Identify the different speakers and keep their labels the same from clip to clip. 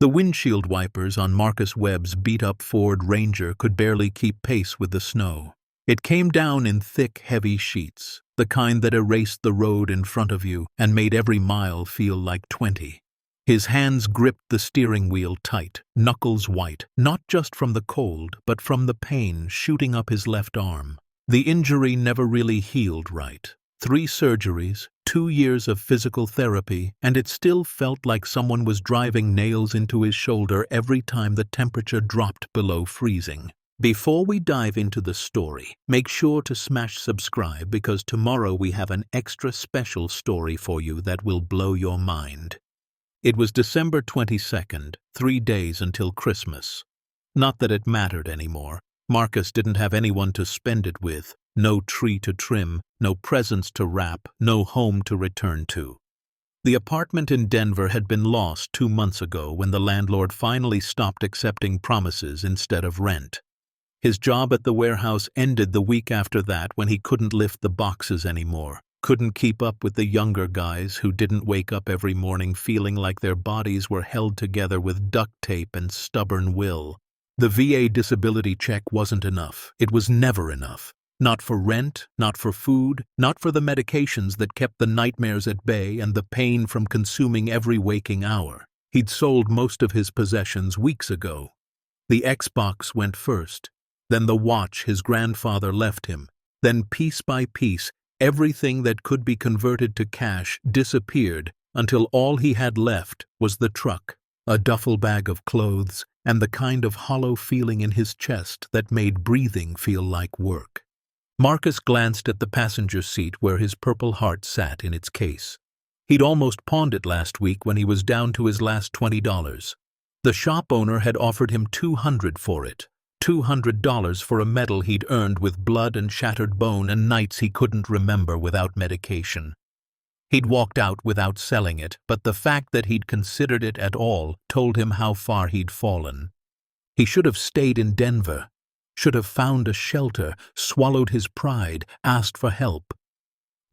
Speaker 1: The windshield wipers on Marcus Webb's beat-up Ford Ranger could barely keep pace with the snow. It came down in thick, heavy sheets, the kind that erased the road in front of you and made every mile feel like 20. His hands gripped the steering wheel tight, knuckles white, not just from the cold, but from the pain shooting up his left arm. The injury never really healed right. 3 surgeries, 2 years of physical therapy, and it still felt like someone was driving nails into his shoulder every time the temperature dropped below freezing. Before we dive into the story, make sure to smash subscribe because tomorrow we have an extra special story for you that will blow your mind. It was December 22nd, 3 days until Christmas. Not that it mattered anymore. Marcus didn't have anyone to spend it with, no tree to trim, no presents to wrap, no home to return to. The apartment in Denver had been lost 2 months ago when the landlord finally stopped accepting promises instead of rent. His job at the warehouse ended the week after that when he couldn't lift the boxes anymore, couldn't keep up with the younger guys who didn't wake up every morning feeling like their bodies were held together with duct tape and stubborn will. The VA disability check wasn't enough. It was never enough. Not for rent, not for food, not for the medications that kept the nightmares at bay and the pain from consuming every waking hour. He'd sold most of his possessions weeks ago. The Xbox went first, then the watch his grandfather left him, then piece by piece, everything that could be converted to cash disappeared until all he had left was the truck, a duffel bag of clothes, and the kind of hollow feeling in his chest that made breathing feel like work. Marcus glanced at the passenger seat where his Purple Heart sat in its case. He'd almost pawned it last week when he was down to his last $20. The shop owner had offered him $200 for it. $200 for a medal he'd earned with blood and shattered bone and nights he couldn't remember without medication. He'd walked out without selling it, but the fact that he'd considered it at all told him how far he'd fallen. He should have stayed in Denver, should have found a shelter, swallowed his pride, asked for help.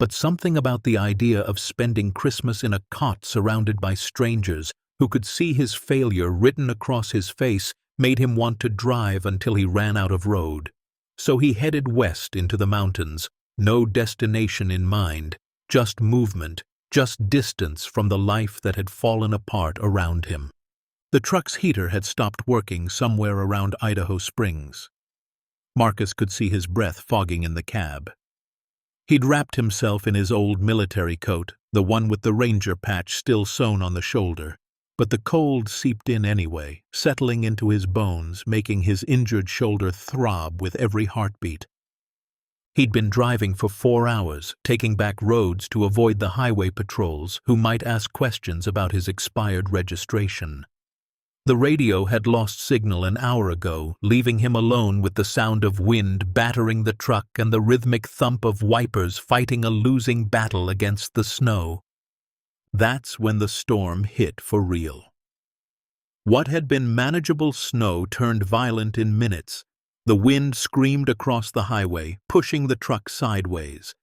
Speaker 1: But something about the idea of spending Christmas in a cot surrounded by strangers who could see his failure written across his face made him want to drive until he ran out of road. So he headed west into the mountains, no destination in mind, just movement, just distance from the life that had fallen apart around him. The truck's heater had stopped working somewhere around Idaho Springs. Marcus could see his breath fogging in the cab. He'd wrapped himself in his old military coat, the one with the Ranger patch still sewn on the shoulder. But the cold seeped in anyway, settling into his bones, making his injured shoulder throb with every heartbeat. He'd been driving for 4 hours, taking back roads to avoid the highway patrols who might ask questions about his expired registration. The radio had lost signal an hour ago, leaving him alone with the sound of wind battering the truck and the rhythmic thump of wipers fighting a losing battle against the snow. That's when the storm hit for real. What had been manageable snow turned violent in minutes. The wind screamed across the highway, pushing the truck sideways.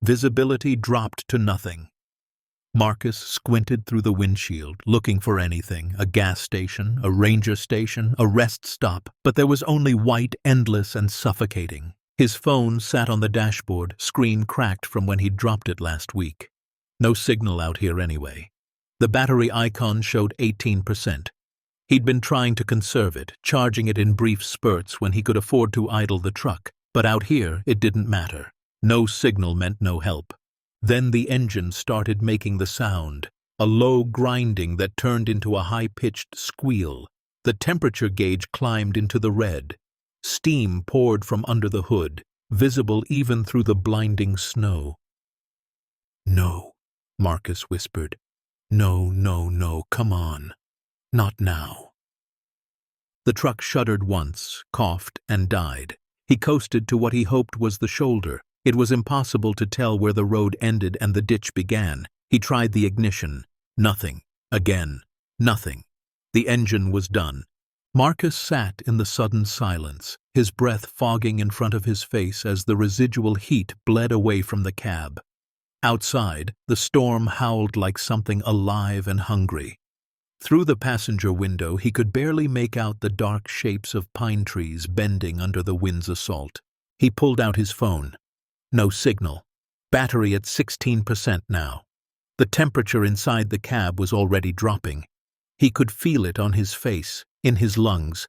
Speaker 1: Visibility dropped to nothing. Marcus squinted through the windshield, looking for anything, a gas station, a ranger station, a rest stop, but there was only white, endless and suffocating. His phone sat on the dashboard, screen cracked from when he'd dropped it last week. No signal out here anyway. The battery icon showed 18%. He'd been trying to conserve it, charging it in brief spurts when he could afford to idle the truck, but out here it didn't matter. No signal meant no help. Then the engine started making the sound, a low grinding that turned into a high-pitched squeal. The temperature gauge climbed into the red. Steam poured from under the hood, visible even through the blinding snow. "No," Marcus whispered. "No, no, no, come on. Not now." The truck shuddered once, coughed, and died. He coasted to what he hoped was the shoulder. It was impossible to tell where the road ended and the ditch began. He tried the ignition. Nothing. Again. Nothing. The engine was done. Marcus sat in the sudden silence, his breath fogging in front of his face as the residual heat bled away from the cab. Outside, the storm howled like something alive and hungry. Through the passenger window, he could barely make out the dark shapes of pine trees bending under the wind's assault. He pulled out his phone. No signal. Battery at 16% now. The temperature inside the cab was already dropping. He could feel it on his face, in his lungs.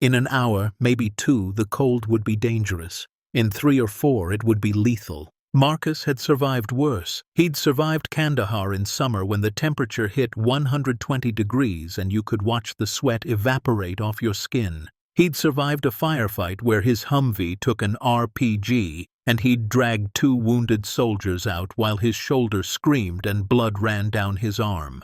Speaker 1: In an hour, maybe 2, the cold would be dangerous. In 3 or 4, it would be lethal. Marcus had survived worse. He'd survived Kandahar in summer when the temperature hit 120 degrees and you could watch the sweat evaporate off your skin. He'd survived a firefight where his Humvee took an RPG and he'd dragged 2 wounded soldiers out while his shoulder screamed and blood ran down his arm.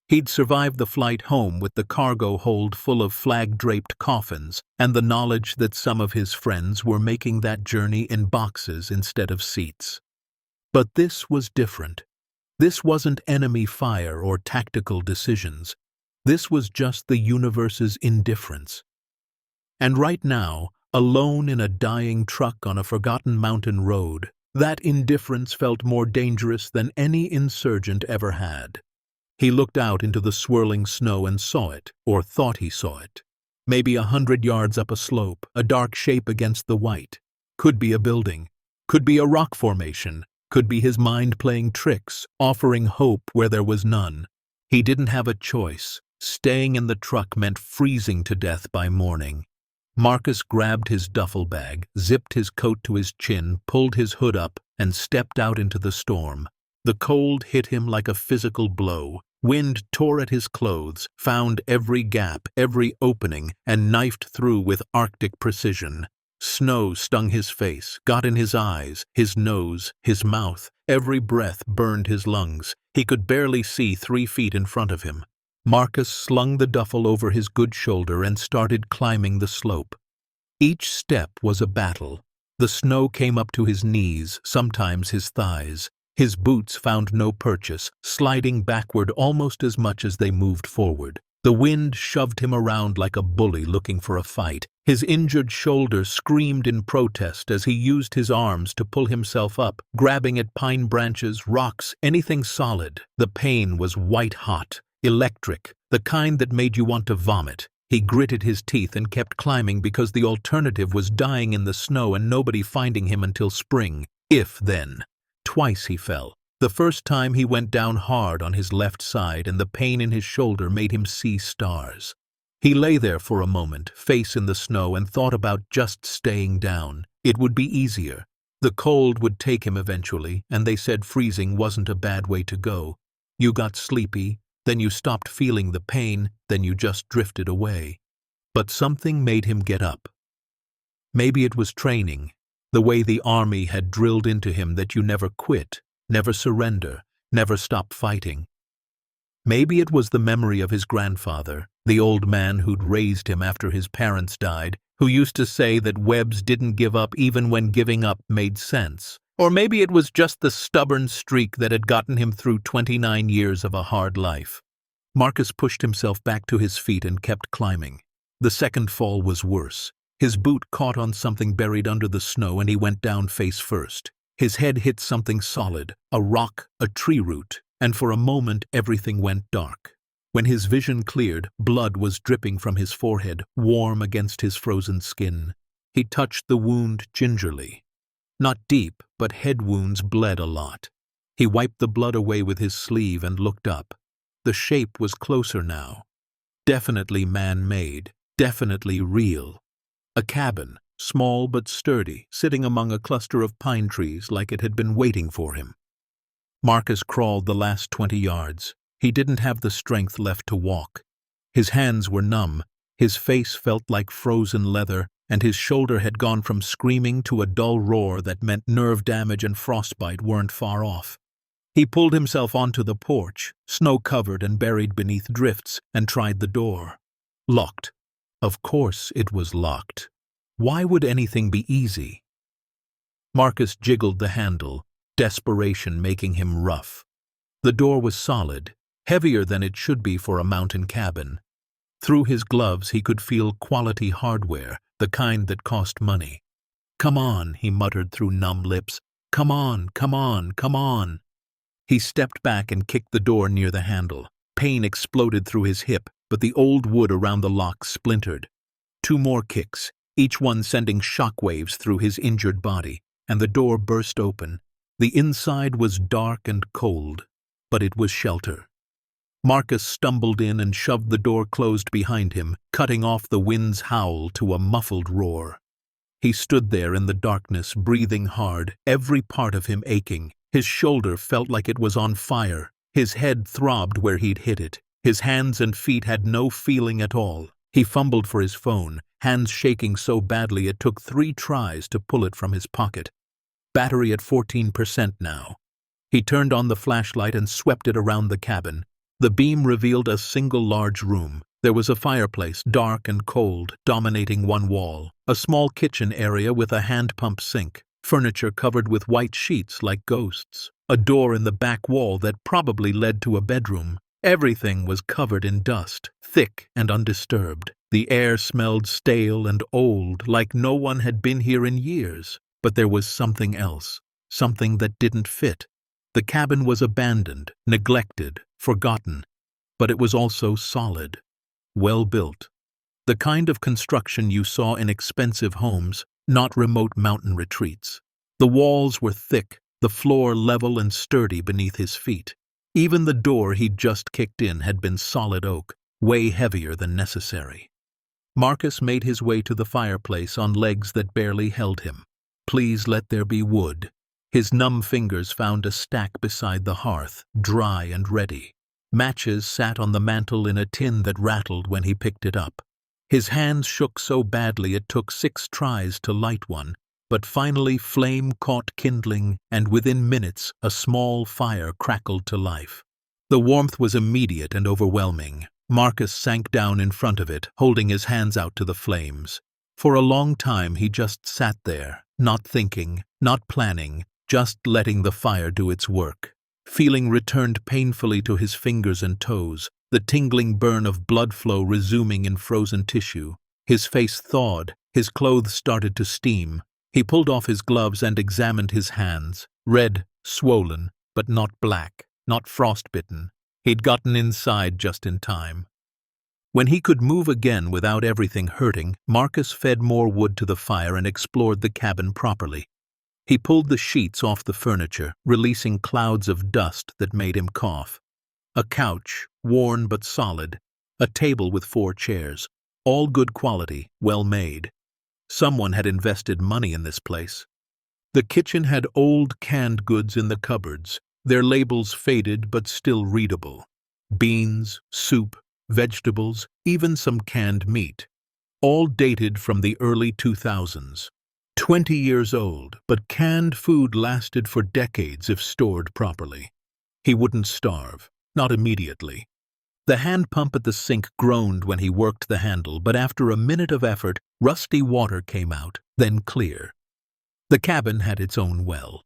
Speaker 1: He'd survived the flight home with the cargo hold full of flag-draped coffins and the knowledge that some of his friends were making that journey in boxes instead of seats. But this was different. This wasn't enemy fire or tactical decisions. This was just the universe's indifference. And right now, alone in a dying truck on a forgotten mountain road, that indifference felt more dangerous than any insurgent ever had. He looked out into the swirling snow and saw it, or thought he saw it. Maybe 100 yards up a slope, a dark shape against the white. Could be a building. Could be a rock formation. Could be his mind playing tricks, offering hope where there was none. He didn't have a choice. Staying in the truck meant freezing to death by morning. Marcus grabbed his duffel bag, zipped his coat to his chin, pulled his hood up, and stepped out into the storm. The cold hit him like a physical blow. Wind tore at his clothes, found every gap, every opening, and knifed through with Arctic precision. Snow stung his face, got in his eyes, his nose, his mouth. Every breath burned his lungs. He could barely see 3 feet in front of him. Marcus slung the duffel over his good shoulder and started climbing the slope. Each step was a battle. The snow came up to his knees, sometimes his thighs. His boots found no purchase, sliding backward almost as much as they moved forward. The wind shoved him around like a bully looking for a fight. His injured shoulder screamed in protest as he used his arms to pull himself up, grabbing at pine branches, rocks, anything solid. The pain was white-hot, electric, the kind that made you want to vomit. He gritted his teeth and kept climbing because the alternative was dying in the snow and nobody finding him until spring, if then. Twice he fell. The first time he went down hard on his left side and the pain in his shoulder made him see stars. He lay there for a moment, face in the snow, and thought about just staying down. It would be easier. The cold would take him eventually, and they said freezing wasn't a bad way to go. You got sleepy, then you stopped feeling the pain, then you just drifted away. But something made him get up. Maybe it was training. The way the army had drilled into him that you never quit, never surrender, never stop fighting. Maybe it was the memory of his grandfather, the old man who'd raised him after his parents died, who used to say that Webbs didn't give up even when giving up made sense. Or maybe it was just the stubborn streak that had gotten him through 29 years of a hard life. Marcus pushed himself back to his feet and kept climbing. The second fall was worse. His boot caught on something buried under the snow and he went down face first. His head hit something solid, a rock, a tree root, and for a moment everything went dark. When his vision cleared, blood was dripping from his forehead, warm against his frozen skin. He touched the wound gingerly. Not deep, but head wounds bled a lot. He wiped the blood away with his sleeve and looked up. The shape was closer now. Definitely man-made, definitely real. A cabin, small but sturdy, sitting among a cluster of pine trees like it had been waiting for him. Marcus crawled the last 20 yards. He didn't have the strength left to walk. His hands were numb, his face felt like frozen leather, and his shoulder had gone from screaming to a dull roar that meant nerve damage and frostbite weren't far off. He pulled himself onto the porch, snow-covered and buried beneath drifts, and tried the door. Locked. Of course it was locked. Why would anything be easy? Marcus jiggled the handle, desperation making him rough. The door was solid, heavier than it should be for a mountain cabin. Through his gloves he could feel quality hardware, the kind that cost money. "Come on," he muttered through numb lips. "Come on, come on, come on." He stepped back and kicked the door near the handle. Pain exploded through his hip, but the old wood around the lock splintered. 2 more kicks, each one sending shockwaves through his injured body, and the door burst open. The inside was dark and cold, but it was shelter. Marcus stumbled in and shoved the door closed behind him, cutting off the wind's howl to a muffled roar. He stood there in the darkness, breathing hard, every part of him aching. His shoulder felt like it was on fire. His head throbbed where he'd hit it. His hands and feet had no feeling at all. He fumbled for his phone, hands shaking so badly it took 3 tries to pull it from his pocket. Battery at 14% now. He turned on the flashlight and swept it around the cabin. The beam revealed a single large room. There was a fireplace, dark and cold, dominating one wall. A small kitchen area with a hand pump sink. Furniture covered with white sheets like ghosts. A door in the back wall that probably led to a bedroom. Everything was covered in dust, thick and undisturbed. The air smelled stale and old, like no one had been here in years. But there was something else, something that didn't fit. The cabin was abandoned, neglected, forgotten. But it was also solid, well built. The kind of construction you saw in expensive homes, not remote mountain retreats. The walls were thick, the floor level and sturdy beneath his feet. Even the door he'd just kicked in had been solid oak, way heavier than necessary. Marcus made his way to the fireplace on legs that barely held him. Please let there be wood. His numb fingers found a stack beside the hearth, dry and ready. Matches sat on the mantel in a tin that rattled when he picked it up. His hands shook so badly it took 6 tries to light one, but finally flame caught kindling, and within minutes a small fire crackled to life. The warmth was immediate and overwhelming. Marcus sank down in front of it, holding his hands out to the flames. For a long time he just sat there, not thinking, not planning, just letting the fire do its work. Feeling returned painfully to his fingers and toes, the tingling burn of blood flow resuming in frozen tissue. His face thawed, his clothes started to steam. He pulled off his gloves and examined his hands, red, swollen, but not black, not frostbitten. He'd gotten inside just in time. When he could move again without everything hurting, Marcus fed more wood to the fire and explored the cabin properly. He pulled the sheets off the furniture, releasing clouds of dust that made him cough. A couch, worn but solid. A table with 4 chairs. All good quality, well made. Someone had invested money in this place. The kitchen had old canned goods in the cupboards, their labels faded but still readable. Beans, soup, vegetables, even some canned meat. All dated from the early 2000s. 20 years old, but canned food lasted for decades if stored properly. He wouldn't starve, not immediately. The hand pump at the sink groaned when he worked the handle, but after a minute of effort, rusty water came out, then clear. The cabin had its own well.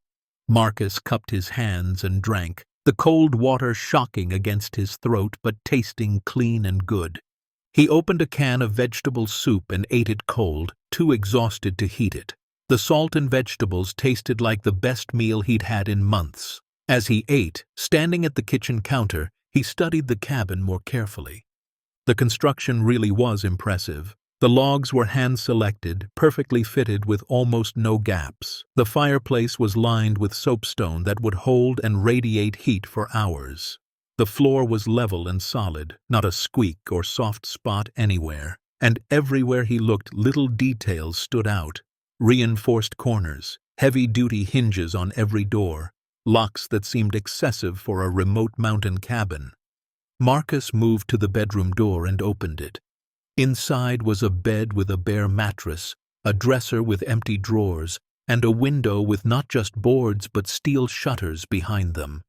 Speaker 1: Marcus cupped his hands and drank, the cold water shocking against his throat but tasting clean and good. He opened a can of vegetable soup and ate it cold, too exhausted to heat it. The salt and vegetables tasted like the best meal he'd had in months. As he ate, standing at the kitchen counter, he studied the cabin more carefully. The construction really was impressive. The logs were hand-selected, perfectly fitted with almost no gaps. The fireplace was lined with soapstone that would hold and radiate heat for hours. The floor was level and solid, not a squeak or soft spot anywhere. And everywhere he looked, little details stood out. Reinforced corners, heavy-duty hinges on every door, locks that seemed excessive for a remote mountain cabin. Marcus moved to the bedroom door and opened it. Inside was a bed with a bare mattress, a dresser with empty drawers, and a window with not just boards but steel shutters behind them.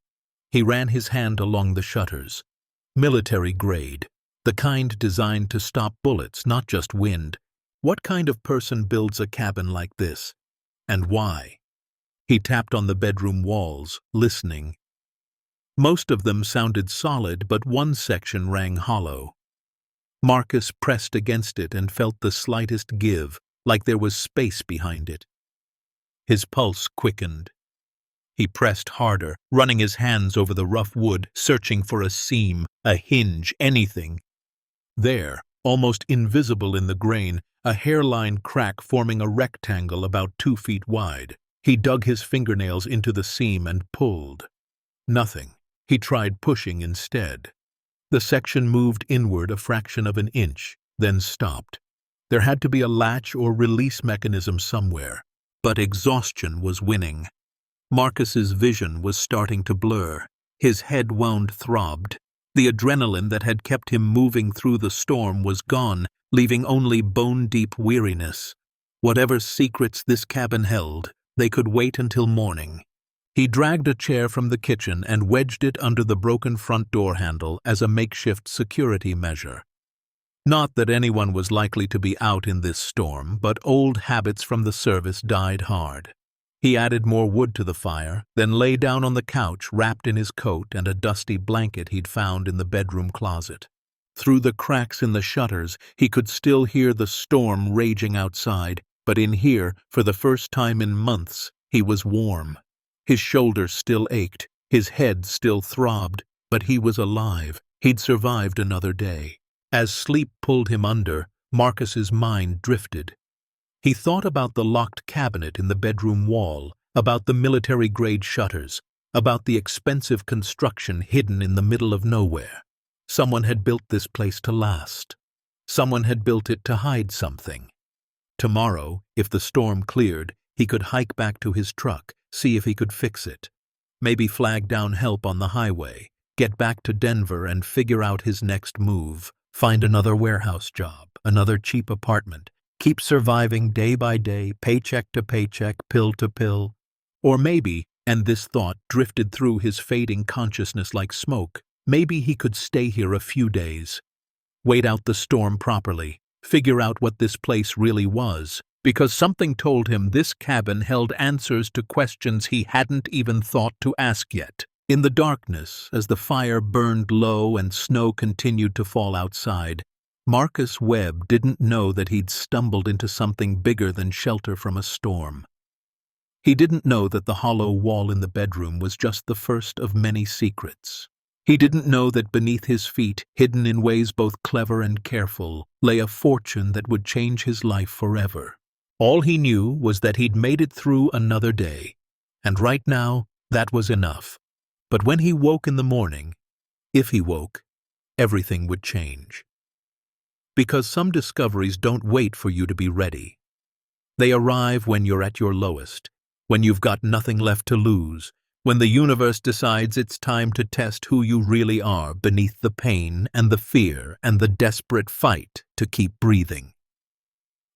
Speaker 1: He ran his hand along the shutters. Military grade, the kind designed to stop bullets, not just wind. What kind of person builds a cabin like this? And why? He tapped on the bedroom walls, listening. Most of them sounded solid, but one section rang hollow. Marcus pressed against it and felt the slightest give, like there was space behind it. His pulse quickened. He pressed harder, running his hands over the rough wood, searching for a seam, a hinge, anything. There, almost invisible in the grain, a hairline crack forming a rectangle about 2 feet wide. He dug his fingernails into the seam and pulled. Nothing. He tried pushing instead. The section moved inward a fraction of an inch, then stopped. There had to be a latch or release mechanism somewhere, but exhaustion was winning. Marcus's vision was starting to blur. His head wound throbbed. The adrenaline that had kept him moving through the storm was gone, leaving only bone-deep weariness. Whatever secrets this cabin held, they could wait until morning. He dragged a chair from the kitchen and wedged it under the broken front door handle as a makeshift security measure. Not that anyone was likely to be out in this storm, but old habits from the service died hard. He added more wood to the fire, then lay down on the couch wrapped in his coat and a dusty blanket he'd found in the bedroom closet. Through the cracks in the shutters, he could still hear the storm raging outside, but in here, for the first time in months, he was warm. His shoulders still ached, his head still throbbed, but he was alive. He'd survived another day. As sleep pulled him under, Marcus's mind drifted. He thought about the locked cabinet in the bedroom wall, about the military-grade shutters, about the expensive construction hidden in the middle of nowhere. Someone had built this place to last. Someone had built it to hide something. Tomorrow, if the storm cleared, he could hike back to his truck, see if he could fix it. Maybe flag down help on the highway, get back to Denver and figure out his next move, find another warehouse job, another cheap apartment, keep surviving day by day, paycheck to paycheck, pill to pill. Or maybe, and this thought drifted through his fading consciousness like smoke, maybe he could stay here a few days. Wait out the storm properly, figure out what this place really was, because something told him this cabin held answers to questions he hadn't even thought to ask yet. In the darkness, as the fire burned low and snow continued to fall outside, Marcus Webb didn't know that he'd stumbled into something bigger than shelter from a storm. He didn't know that the hollow wall in the bedroom was just the first of many secrets. He didn't know that beneath his feet, hidden in ways both clever and careful, lay a fortune that would change his life forever. All he knew was that he'd made it through another day, and right now, that was enough. But when he woke in the morning, if he woke, everything would change. Because some discoveries don't wait for you to be ready. They arrive when you're at your lowest, when you've got nothing left to lose, when the universe decides it's time to test who you really are beneath the pain and the fear and the desperate fight to keep breathing.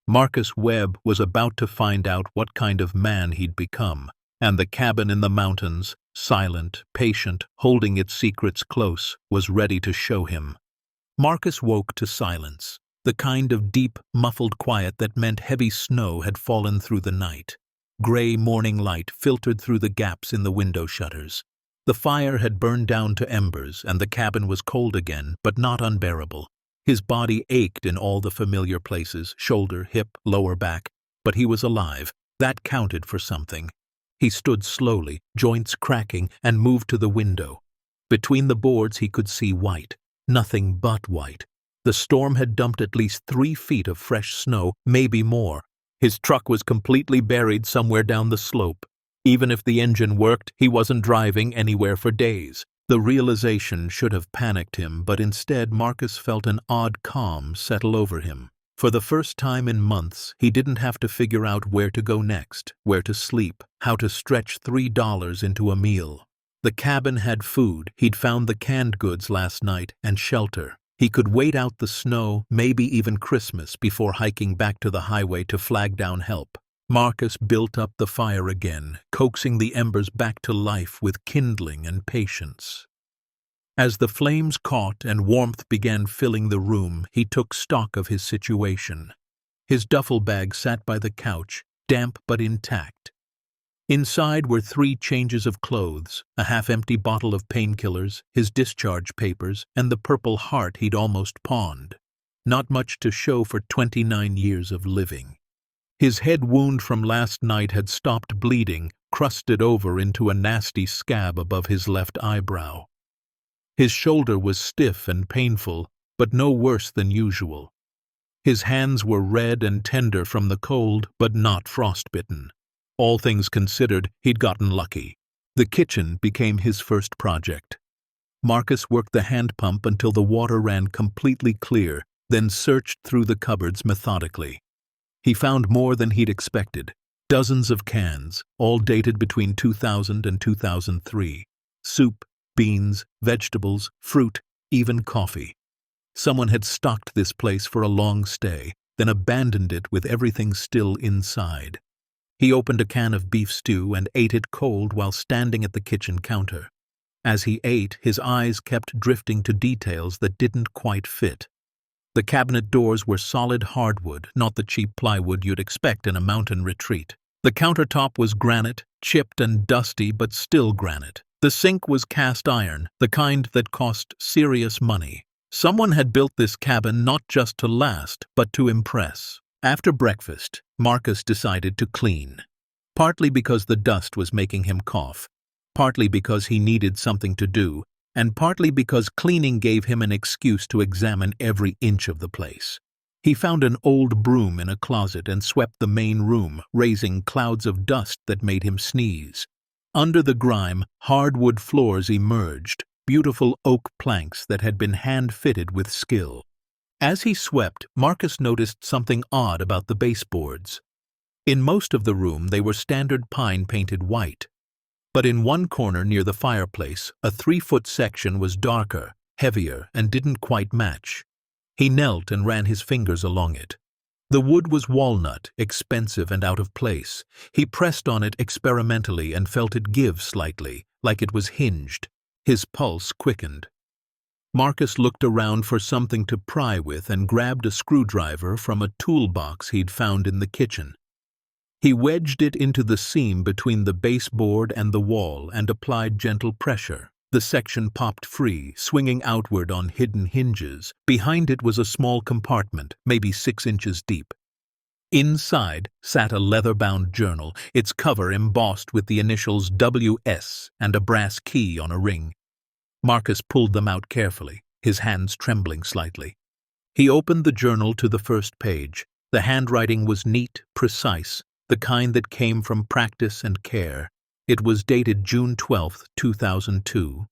Speaker 1: Marcus Webb was about to find out what kind of man he'd become, and the cabin in the mountains, silent, patient, holding its secrets close, was ready to show him. Marcus woke to silence, the kind of deep, muffled quiet that meant heavy snow had fallen through the night. Gray morning light filtered through the gaps in the window shutters. The fire had burned down to embers, and the cabin was cold again, but not unbearable. His body ached in all the familiar places, shoulder, hip, lower back, but he was alive. That counted for something. He stood slowly, joints cracking, and moved to the window. Between the boards he could see white. Nothing but white. The storm had dumped at least 3 feet of fresh snow, maybe more. His truck was completely buried somewhere down the slope. Even if the engine worked, he wasn't driving anywhere for days. The realization should have panicked him, but instead Marcus felt an odd calm settle over him. For the first time in months, he didn't have to figure out where to go next, where to sleep, how to stretch $3 into a meal. The cabin had food, he'd found the canned goods last night, and shelter. He could wait out the snow, maybe even Christmas, before hiking back to the highway to flag down help. Marcus built up the fire again, coaxing the embers back to life with kindling and patience. As the flames caught and warmth began filling the room, he took stock of his situation. His duffel bag sat by the couch, damp but intact. Inside were 3 changes of clothes, a half-empty bottle of painkillers, his discharge papers, and the Purple Heart he'd almost pawned. Not much to show for 29 years of living. His head wound from last night had stopped bleeding, crusted over into a nasty scab above his left eyebrow. His shoulder was stiff and painful, but no worse than usual. His hands were red and tender from the cold, but not frostbitten. All things considered, he'd gotten lucky. The kitchen became his first project. Marcus worked the hand pump until the water ran completely clear, then searched through the cupboards methodically. He found more than he'd expected. Dozens of cans, all dated between 2000 and 2003. Soup, beans, vegetables, fruit, even coffee. Someone had stocked this place for a long stay, then abandoned it with everything still inside. He opened a can of beef stew and ate it cold while standing at the kitchen counter. As he ate, his eyes kept drifting to details that didn't quite fit. The cabinet doors were solid hardwood, not the cheap plywood you'd expect in a mountain retreat. The countertop was granite, chipped and dusty, but still granite. The sink was cast iron, the kind that cost serious money. Someone had built this cabin not just to last, but to impress. After breakfast, Marcus decided to clean. Partly because the dust was making him cough, partly because he needed something to do, and partly because cleaning gave him an excuse to examine every inch of the place. He found an old broom in a closet and swept the main room, raising clouds of dust that made him sneeze. Under the grime, hardwood floors emerged, beautiful oak planks that had been hand-fitted with skill. As he swept, Marcus noticed something odd about the baseboards. In most of the room, they were standard pine painted white. But in one corner near the fireplace, a 3-foot section was darker, heavier, and didn't quite match. He knelt and ran his fingers along it. The wood was walnut, expensive and out of place. He pressed on it experimentally and felt it give slightly, like it was hinged. His pulse quickened. Marcus looked around for something to pry with and grabbed a screwdriver from a toolbox he'd found in the kitchen. He wedged it into the seam between the baseboard and the wall and applied gentle pressure. The section popped free, swinging outward on hidden hinges. Behind it was a small compartment, maybe 6 inches deep. Inside sat a leather-bound journal, its cover embossed with the initials W.S. and a brass key on a ring. Marcus pulled them out carefully, his hands trembling slightly. He opened the journal to the first page. The handwriting was neat, precise, the kind that came from practice and care. It was dated June 12, 2002.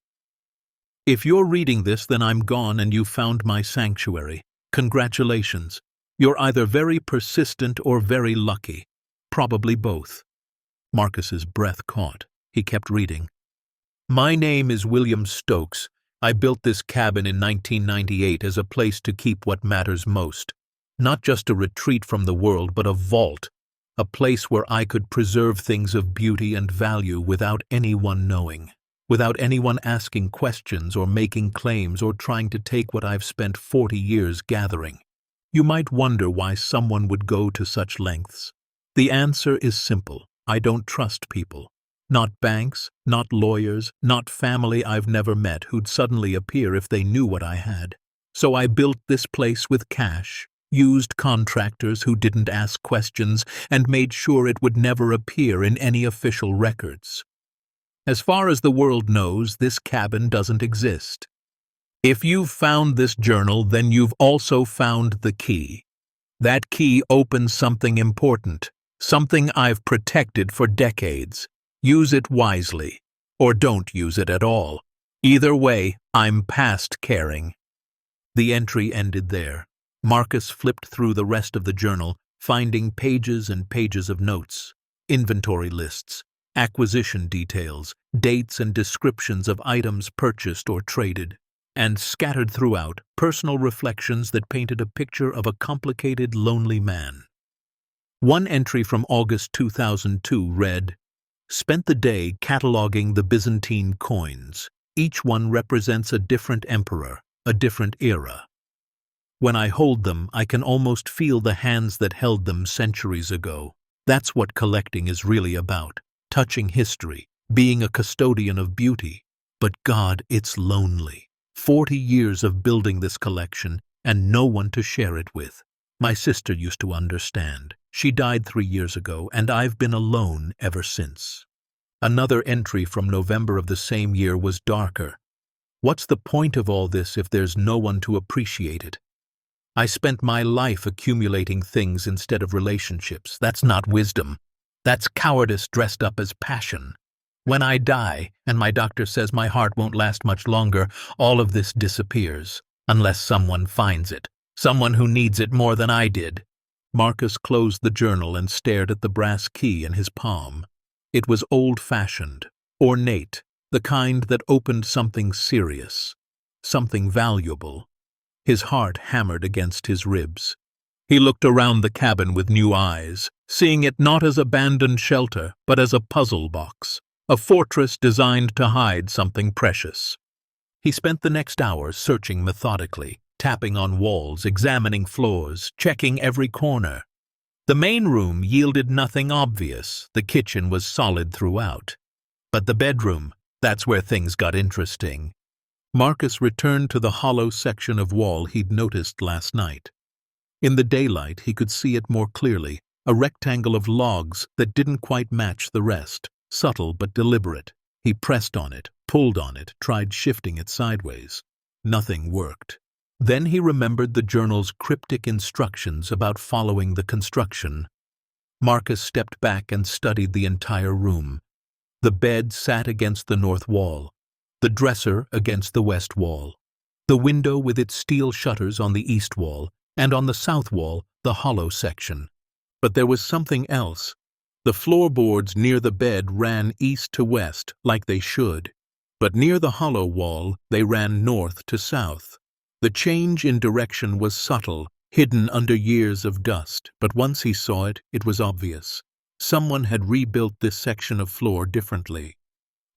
Speaker 1: If you're reading this, then I'm gone and you found my sanctuary. Congratulations. You're either very persistent or very lucky. Probably both. Marcus's breath caught. He kept reading. My name is William Stokes. I built this cabin in 1998 as a place to keep what matters most. Not just a retreat from the world, but a vault. A place where I could preserve things of beauty and value without anyone knowing, without anyone asking questions or making claims or trying to take what I've spent 40 years gathering. You might wonder why someone would go to such lengths. The answer is simple. I don't trust people. Not banks, not lawyers, not family I've never met who'd suddenly appear if they knew what I had. So I built this place with cash, used contractors who didn't ask questions, and made sure it would never appear in any official records. As far as the world knows, this cabin doesn't exist. If you've found this journal, then you've also found the key. That key opens something important, something I've protected for decades. Use it wisely, or don't use it at all. Either way, I'm past caring. The entry ended there. Marcus flipped through the rest of the journal, finding pages and pages of notes, inventory lists, acquisition details, dates and descriptions of items purchased or traded, and scattered throughout, personal reflections that painted a picture of a complicated, lonely man. One entry from August 2002 read, "Spent the day cataloging the Byzantine coins. Each one represents a different emperor, a different era. When I hold them, I can almost feel the hands that held them centuries ago. That's what collecting is really about, touching history, being a custodian of beauty. But God, it's lonely. 40 years of building this collection, and no one to share it with. My sister used to understand. She died 3 years ago, and I've been alone ever since." Another entry from November of the same year was darker. What's the point of all this if there's no one to appreciate it? I spent my life accumulating things instead of relationships. That's not wisdom. That's cowardice dressed up as passion. When I die, and my doctor says my heart won't last much longer, all of this disappears. Unless someone finds it. Someone who needs it more than I did. Marcus closed the journal and stared at the brass key in his palm. It was old-fashioned, ornate, the kind that opened something serious, something valuable. His heart hammered against his ribs. He looked around the cabin with new eyes, seeing it not as abandoned shelter, but as a puzzle box, a fortress designed to hide something precious. He spent the next hour searching methodically, tapping on walls, examining floors, checking every corner. The main room yielded nothing obvious. The kitchen was solid throughout. But the bedroom, that's where things got interesting. Marcus returned to the hollow section of wall he'd noticed last night. In the daylight, he could see it more clearly, a rectangle of logs that didn't quite match the rest, subtle but deliberate. He pressed on it, pulled on it, tried shifting it sideways. Nothing worked. Then he remembered the journal's cryptic instructions about following the construction. Marcus stepped back and studied the entire room. The bed sat against the north wall, the dresser against the west wall, the window with its steel shutters on the east wall, and on the south wall, the hollow section. But there was something else. The floorboards near the bed ran east to west, like they should. But near the hollow wall, they ran north to south. The change in direction was subtle, hidden under years of dust, but once he saw it, it was obvious. Someone had rebuilt this section of floor differently.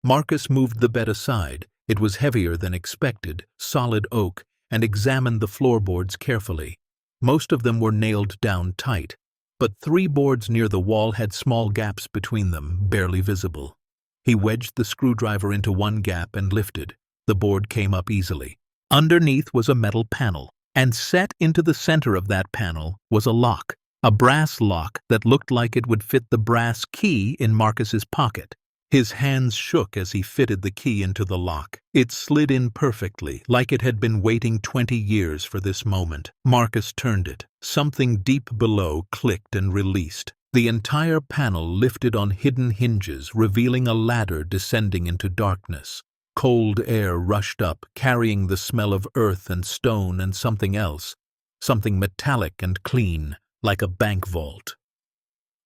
Speaker 1: Marcus moved the bed aside. It was heavier than expected, solid oak, and examined the floorboards carefully. Most of them were nailed down tight, but 3 boards near the wall had small gaps between them, barely visible. He wedged the screwdriver into one gap and lifted. The board came up easily. Underneath was a metal panel, and set into the center of that panel was a lock, a brass lock that looked like it would fit the brass key in Marcus's pocket. His hands shook as he fitted the key into the lock. It slid in perfectly, like it had been waiting 20 years for this moment. Marcus turned it. Something deep below clicked and released. The entire panel lifted on hidden hinges, revealing a ladder descending into darkness. Cold air rushed up, carrying the smell of earth and stone and something else, something metallic and clean, like a bank vault.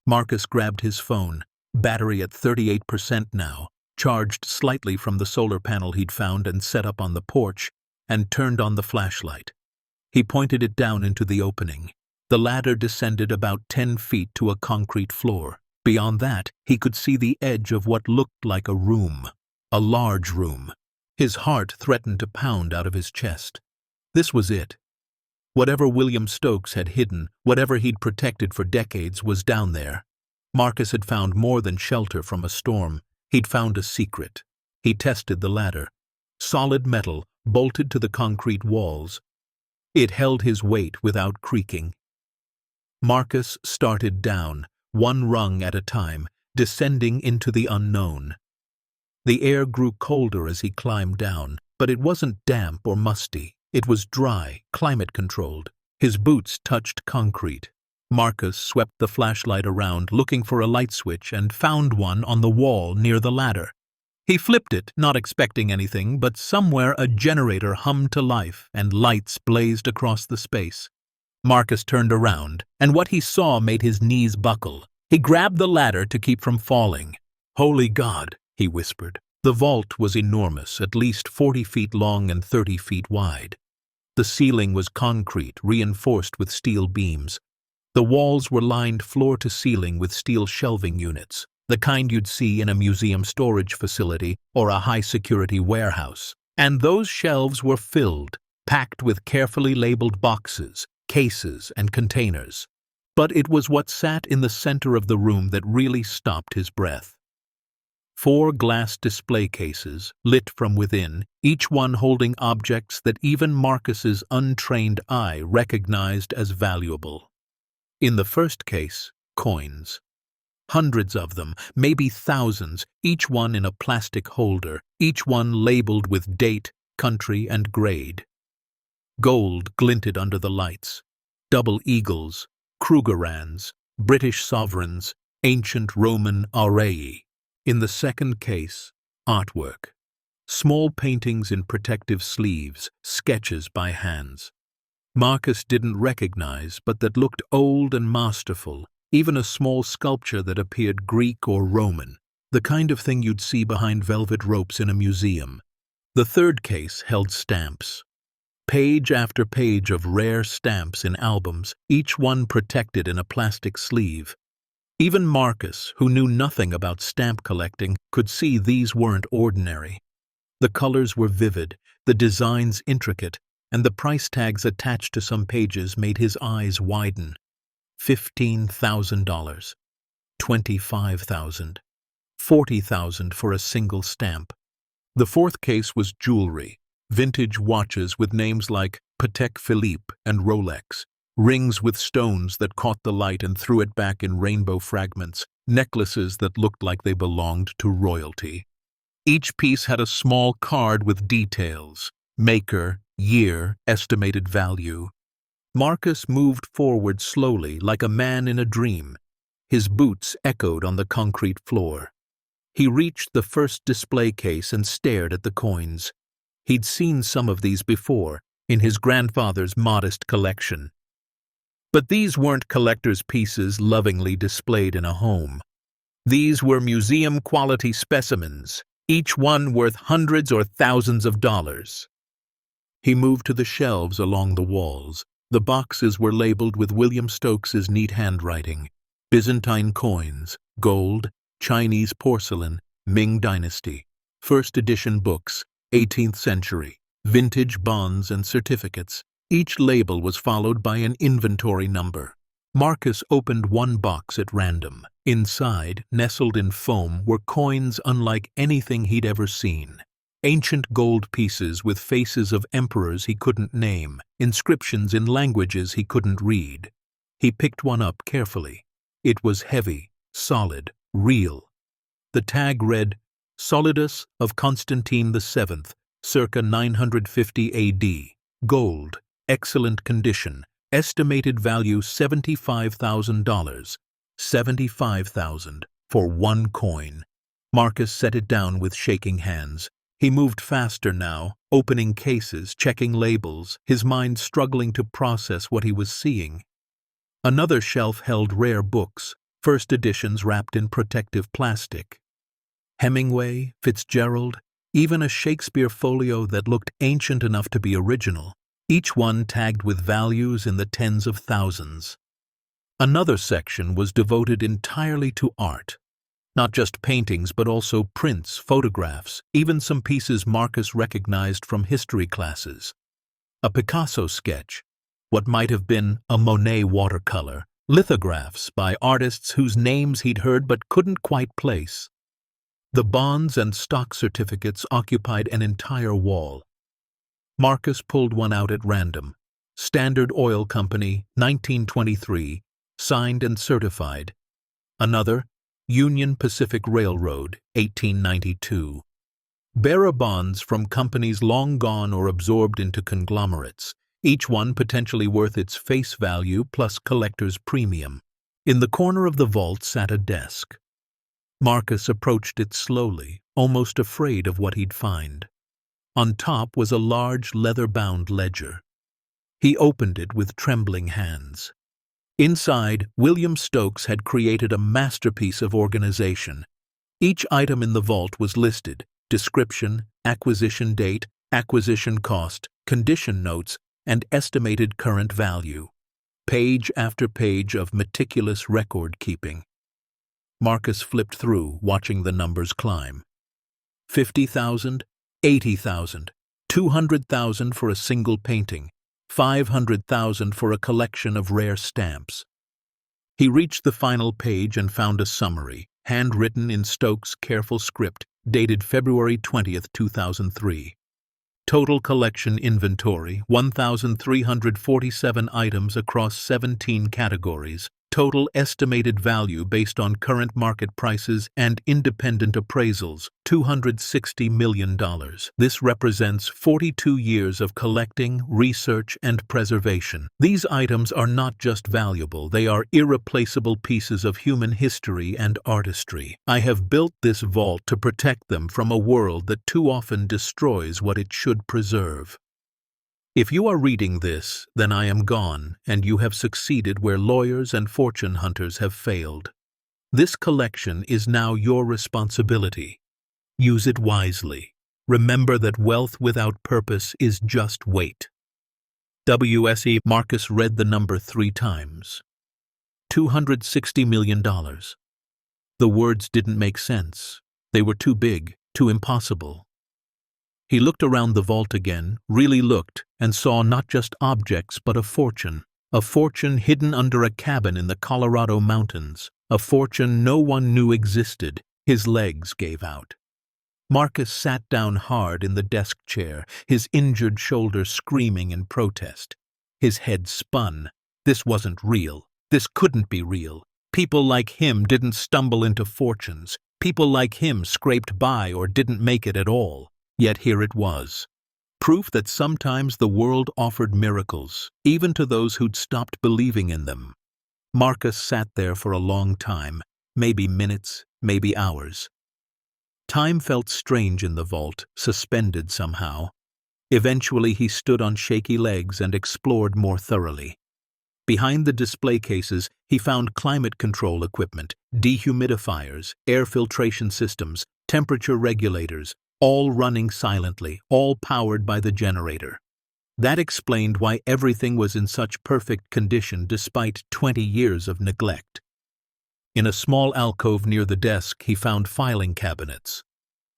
Speaker 1: Marcus grabbed his phone, battery at 38% now, charged slightly from the solar panel he'd found and set up on the porch, and turned on the flashlight. He pointed it down into the opening. The ladder descended about 10 feet to a concrete floor. Beyond that, he could see the edge of what looked like a room. A large room. His heart threatened to pound out of his chest. This was it. Whatever William Stokes had hidden, whatever he'd protected for decades, was down there. Marcus had found more than shelter from a storm. He'd found a secret. He tested the ladder. Solid metal, bolted to the concrete walls. It held his weight without creaking. Marcus started down, one rung at a time, descending into the unknown. The air grew colder as he climbed down, but it wasn't damp or musty. It was dry, climate-controlled. His boots touched concrete. Marcus swept the flashlight around, looking for a light switch, and found one on the wall near the ladder. He flipped it, not expecting anything, but somewhere a generator hummed to life, and lights blazed across the space. Marcus turned around, and what he saw made his knees buckle. He grabbed the ladder to keep from falling. "Holy God," he whispered. The vault was enormous, at least 40 feet long and 30 feet wide. The ceiling was concrete, reinforced with steel beams. The walls were lined floor to ceiling with steel shelving units, the kind you'd see in a museum storage facility or a high-security warehouse. And those shelves were filled, packed with carefully labeled boxes, cases, and containers. But it was what sat in the center of the room that really stopped his breath. 4 glass display cases, lit from within, each one holding objects that even Marcus's untrained eye recognized as valuable. In the first case, coins. Hundreds of them, maybe thousands, each one in a plastic holder, each one labeled with date, country, and grade. Gold glinted under the lights. Double eagles, Krugerrands, British sovereigns, ancient Roman aurei. In the second case, artwork. Small paintings in protective sleeves, sketches by hands. Marcus didn't recognize, but that looked old and masterful, even a small sculpture that appeared Greek or Roman, the kind of thing you'd see behind velvet ropes in a museum. The third case held stamps. Page after page of rare stamps in albums, each one protected in a plastic sleeve. Even Marcus, who knew nothing about stamp collecting, could see these weren't ordinary. The colors were vivid, the designs intricate, and the price tags attached to some pages made his eyes widen. $15,000, $25,000, $40,000 for a single stamp. The fourth case was jewelry. Vintage watches with names like Patek Philippe and Rolex, rings with stones that caught the light and threw it back in rainbow fragments, necklaces that looked like they belonged to royalty. Each piece had a small card with details: maker, year, estimated value. Marcus moved forward slowly, like a man in a dream. His boots echoed on the concrete floor. He reached the first display case and stared at the coins. He'd seen some of these before, in his grandfather's modest collection. But these weren't collector's pieces lovingly displayed in a home. These were museum-quality specimens, each one worth hundreds or thousands of dollars. He moved to the shelves along the walls. The boxes were labeled with William Stokes's neat handwriting: Byzantine coins, gold, Chinese porcelain, Ming Dynasty, first edition books, 18th century, vintage bonds and certificates. Each label was followed by an inventory number. Marcus opened one box at random. Inside, nestled in foam, were coins unlike anything he'd ever seen. Ancient gold pieces with faces of emperors he couldn't name, inscriptions in languages he couldn't read. He picked one up carefully. It was heavy, solid, real. The tag read, Solidus of Constantine VII, circa 950 AD. Gold, excellent condition. Estimated value $75,000. $75,000 for one coin. Marcus set it down with shaking hands. He moved faster now, opening cases, checking labels, his mind struggling to process what he was seeing. Another shelf held rare books, first editions wrapped in protective plastic. Hemingway, Fitzgerald, even a Shakespeare folio that looked ancient enough to be original, each one tagged with values in the tens of thousands. Another section was devoted entirely to art. Not just paintings, but also prints, photographs, even some pieces Marcus recognized from history classes. A Picasso sketch, what might have been a Monet watercolor, lithographs by artists whose names he'd heard but couldn't quite place. The bonds and stock certificates occupied an entire wall. Marcus pulled one out at random. Standard Oil Company, 1923, signed and certified. Another, Union Pacific Railroad, 1892. Bearer bonds from companies long gone or absorbed into conglomerates, each one potentially worth its face value plus collector's premium. In the corner of the vault sat a desk. Marcus approached it slowly, almost afraid of what he'd find. On top was a large leather-bound ledger. He opened it with trembling hands. Inside, William Stokes had created a masterpiece of organization. Each item in the vault was listed: description, acquisition date, acquisition cost, condition notes, and estimated current value. Page after page of meticulous record-keeping. Marcus flipped through, watching the numbers climb. 50,000, 80,000, 200,000 for a single painting, 500,000 for a collection of rare stamps. He reached the final page and found a summary, handwritten in Stokes' careful script, dated February 20, 2003. Total collection inventory, 1,347 items across 17 categories, Total estimated value based on current market prices and independent appraisals, $260 million. This represents 42 years of collecting, research, and preservation. These items are not just valuable, they are irreplaceable pieces of human history and artistry. I have built this vault to protect them from a world that too often destroys what it should preserve. If you are reading this, then I am gone, and you have succeeded where lawyers and fortune hunters have failed. This collection is now your responsibility. Use it wisely. Remember that wealth without purpose is just weight. WSE Marcus read the number 3 times. $260 million. The words didn't make sense. They were too big, too impossible. He looked around the vault again, really looked, and saw not just objects but a fortune hidden under a cabin in the Colorado mountains, a fortune no one knew existed. His legs gave out. Marcus sat down hard in the desk chair, his injured shoulder screaming in protest. His head spun. This wasn't real. This couldn't be real. People like him didn't stumble into fortunes. People like him scraped by or didn't make it at all. Yet here it was. Proof that sometimes the world offered miracles, even to those who'd stopped believing in them. Marcus sat there for a long time, maybe minutes, maybe hours. Time felt strange in the vault, suspended somehow. Eventually he stood on shaky legs and explored more thoroughly. Behind the display cases, he found climate control equipment, dehumidifiers, air filtration systems, temperature regulators, all running silently, all powered by the generator. That explained why everything was in such perfect condition despite 20 years of neglect. In a small alcove near the desk, he found filing cabinets.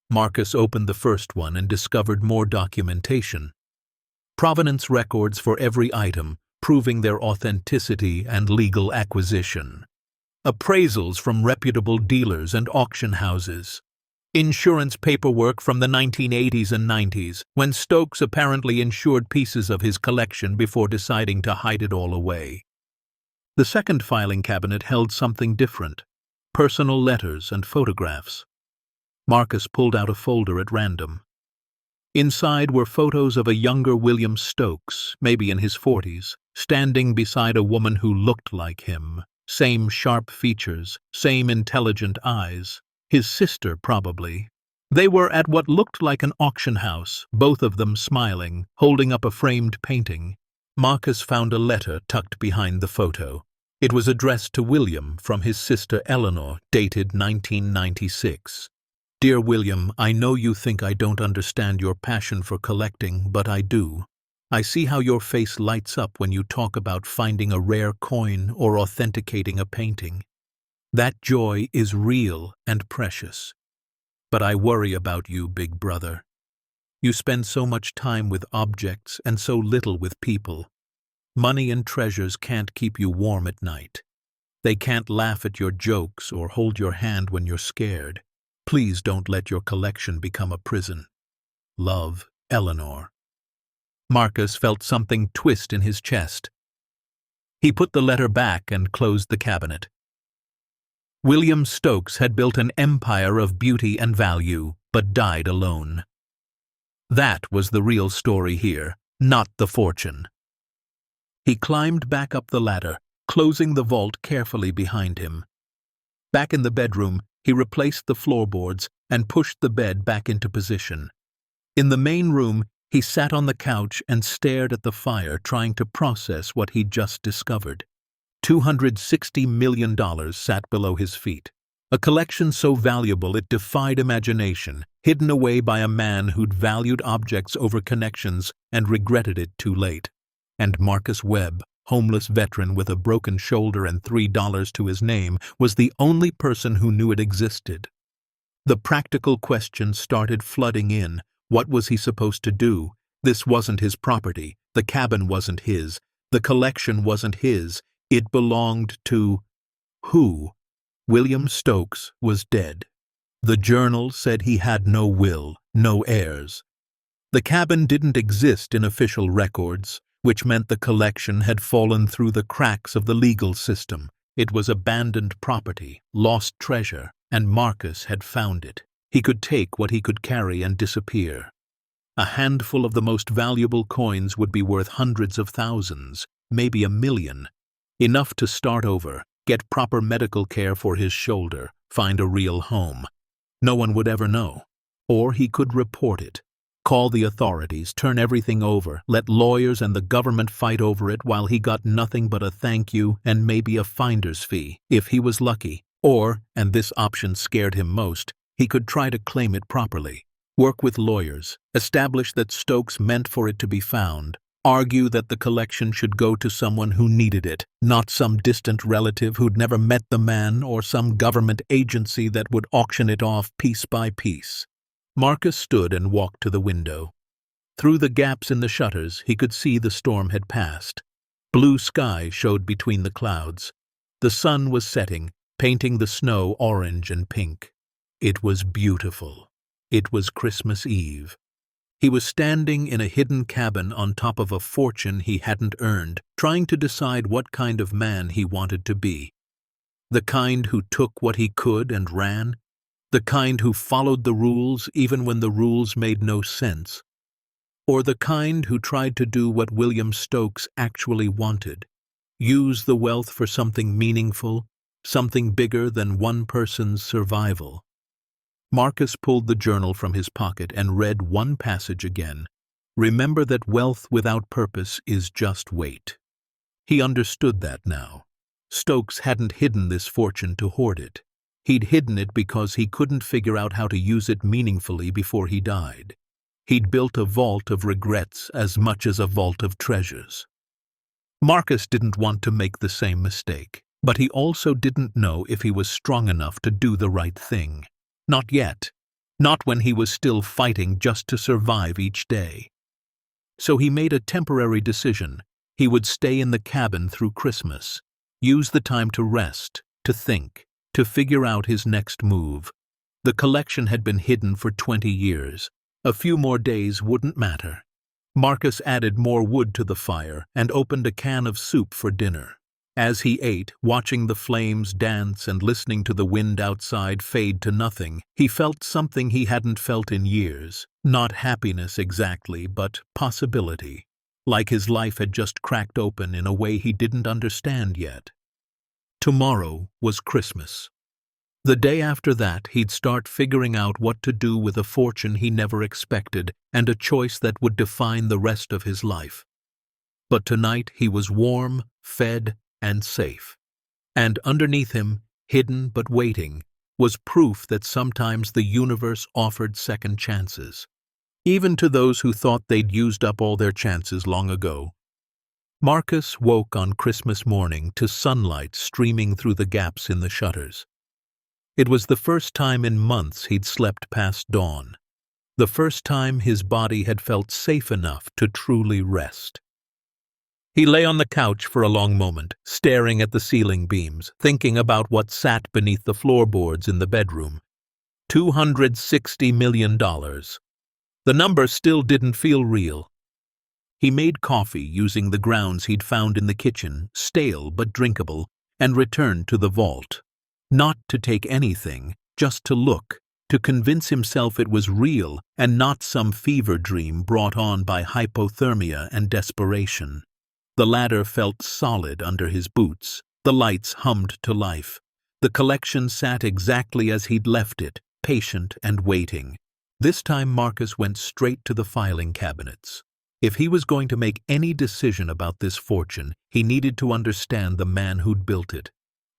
Speaker 1: Marcus opened the first one and discovered more documentation. Provenance records for every item, proving their authenticity and legal acquisition. Appraisals from reputable dealers and auction houses. Insurance paperwork from the 1980s and 90s, when Stokes apparently insured pieces of his collection before deciding to hide it all away. The second filing cabinet held something different: personal letters and photographs. Marcus pulled out a folder at random. Inside were photos of a younger William Stokes, maybe in his 40s, standing beside a woman who looked like him. Same sharp features, same intelligent eyes. His sister, probably. They were at what looked like an auction house, both of them smiling, holding up a framed painting. Marcus found a letter tucked behind the photo. It was addressed to William from his sister Eleanor, dated 1996. Dear William, I know you think I don't understand your passion for collecting, but I do. I see how your face lights up when you talk about finding a rare coin or authenticating a painting. That joy is real and precious. But I worry about you, big brother. You spend so much time with objects and so little with people. Money and treasures can't keep you warm at night. They can't laugh at your jokes or hold your hand when you're scared. Please don't let your collection become a prison. Love, Eleanor. Marcus felt something twist in his chest. He put the letter back and closed the cabinet. William Stokes had built an empire of beauty and value, but died alone. That was the real story here, not the fortune. He climbed back up the ladder, closing the vault carefully behind him. Back in the bedroom, he replaced the floorboards and pushed the bed back into position. In the main room, he sat on the couch and stared at the fire, trying to process what he'd just discovered. $260 million sat below his feet. A collection so valuable it defied imagination, hidden away by a man who'd valued objects over connections and regretted it too late. And Marcus Webb, homeless veteran with a broken shoulder and $3 to his name, was the only person who knew it existed. The practical questions started flooding in. What was he supposed to do? This wasn't his property. The cabin wasn't his. The collection wasn't his. It belonged to who? William Stokes was dead. The journal said he had no will, no heirs. The cabin didn't exist in official records, which meant the collection had fallen through the cracks of the legal system. It was abandoned property, lost treasure, and Marcus had found it. He could take what he could carry and disappear. A handful of the most valuable coins would be worth hundreds of thousands, maybe $1 million. Enough to start over, get proper medical care for his shoulder, find a real home. No one would ever know. Or he could report it. Call the authorities, turn everything over, let lawyers and the government fight over it while he got nothing but a thank you and maybe a finder's fee, if he was lucky. Or, and this option scared him most, he could try to claim it properly. Work with lawyers, establish that Stokes meant for it to be found, argue that the collection should go to someone who needed it, not some distant relative who'd never met the man or some government agency that would auction it off piece by piece. Marcus stood and walked to the window. Through the gaps in the shutters, he could see the storm had passed. Blue sky showed between the clouds. The sun was setting, painting the snow orange and pink. It was beautiful. It was Christmas Eve. He was standing in a hidden cabin on top of a fortune he hadn't earned, trying to decide what kind of man he wanted to be. The kind who took what he could and ran? The kind who followed the rules even when the rules made no sense? Or the kind who tried to do what William Stokes actually wanted? Use the wealth for something meaningful, something bigger than one person's survival. Marcus pulled the journal from his pocket and read one passage again. Remember that wealth without purpose is just weight. He understood that now. Stokes hadn't hidden this fortune to hoard it. He'd hidden it because he couldn't figure out how to use it meaningfully before he died. He'd built a vault of regrets as much as a vault of treasures. Marcus didn't want to make the same mistake, but he also didn't know if he was strong enough to do the right thing. Not yet. Not when he was still fighting just to survive each day. So he made a temporary decision. He would stay in the cabin through Christmas, use the time to rest, to think, to figure out his next move. The collection had been hidden for 20 years. A few more days wouldn't matter. Marcus added more wood to the fire and opened a can of soup for dinner. As he ate, watching the flames dance and listening to the wind outside fade to nothing, he felt something he hadn't felt in years. Not happiness exactly, but possibility. Like his life had just cracked open in a way he didn't understand yet. Tomorrow was Christmas. The day after that, he'd start figuring out what to do with a fortune he never expected and a choice that would define the rest of his life. But tonight he was warm, fed, and safe. And underneath him, hidden but waiting, was proof that sometimes the universe offered second chances, even to those who thought they'd used up all their chances long ago. Marcus woke on Christmas morning to sunlight streaming through the gaps in the shutters. It was the first time in months he'd slept past dawn, the first time his body had felt safe enough to truly rest. He lay on the couch for a long moment, staring at the ceiling beams, thinking about what sat beneath the floorboards in the bedroom. $260 million. The number still didn't feel real. He made coffee using the grounds he'd found in the kitchen, stale but drinkable, and returned to the vault. Not to take anything, just to look, to convince himself it was real and not some fever dream brought on by hypothermia and desperation. The ladder felt solid under his boots. The lights hummed to life. The collection sat exactly as he'd left it, patient and waiting. This time Marcus went straight to the filing cabinets. If he was going to make any decision about this fortune, he needed to understand the man who'd built it.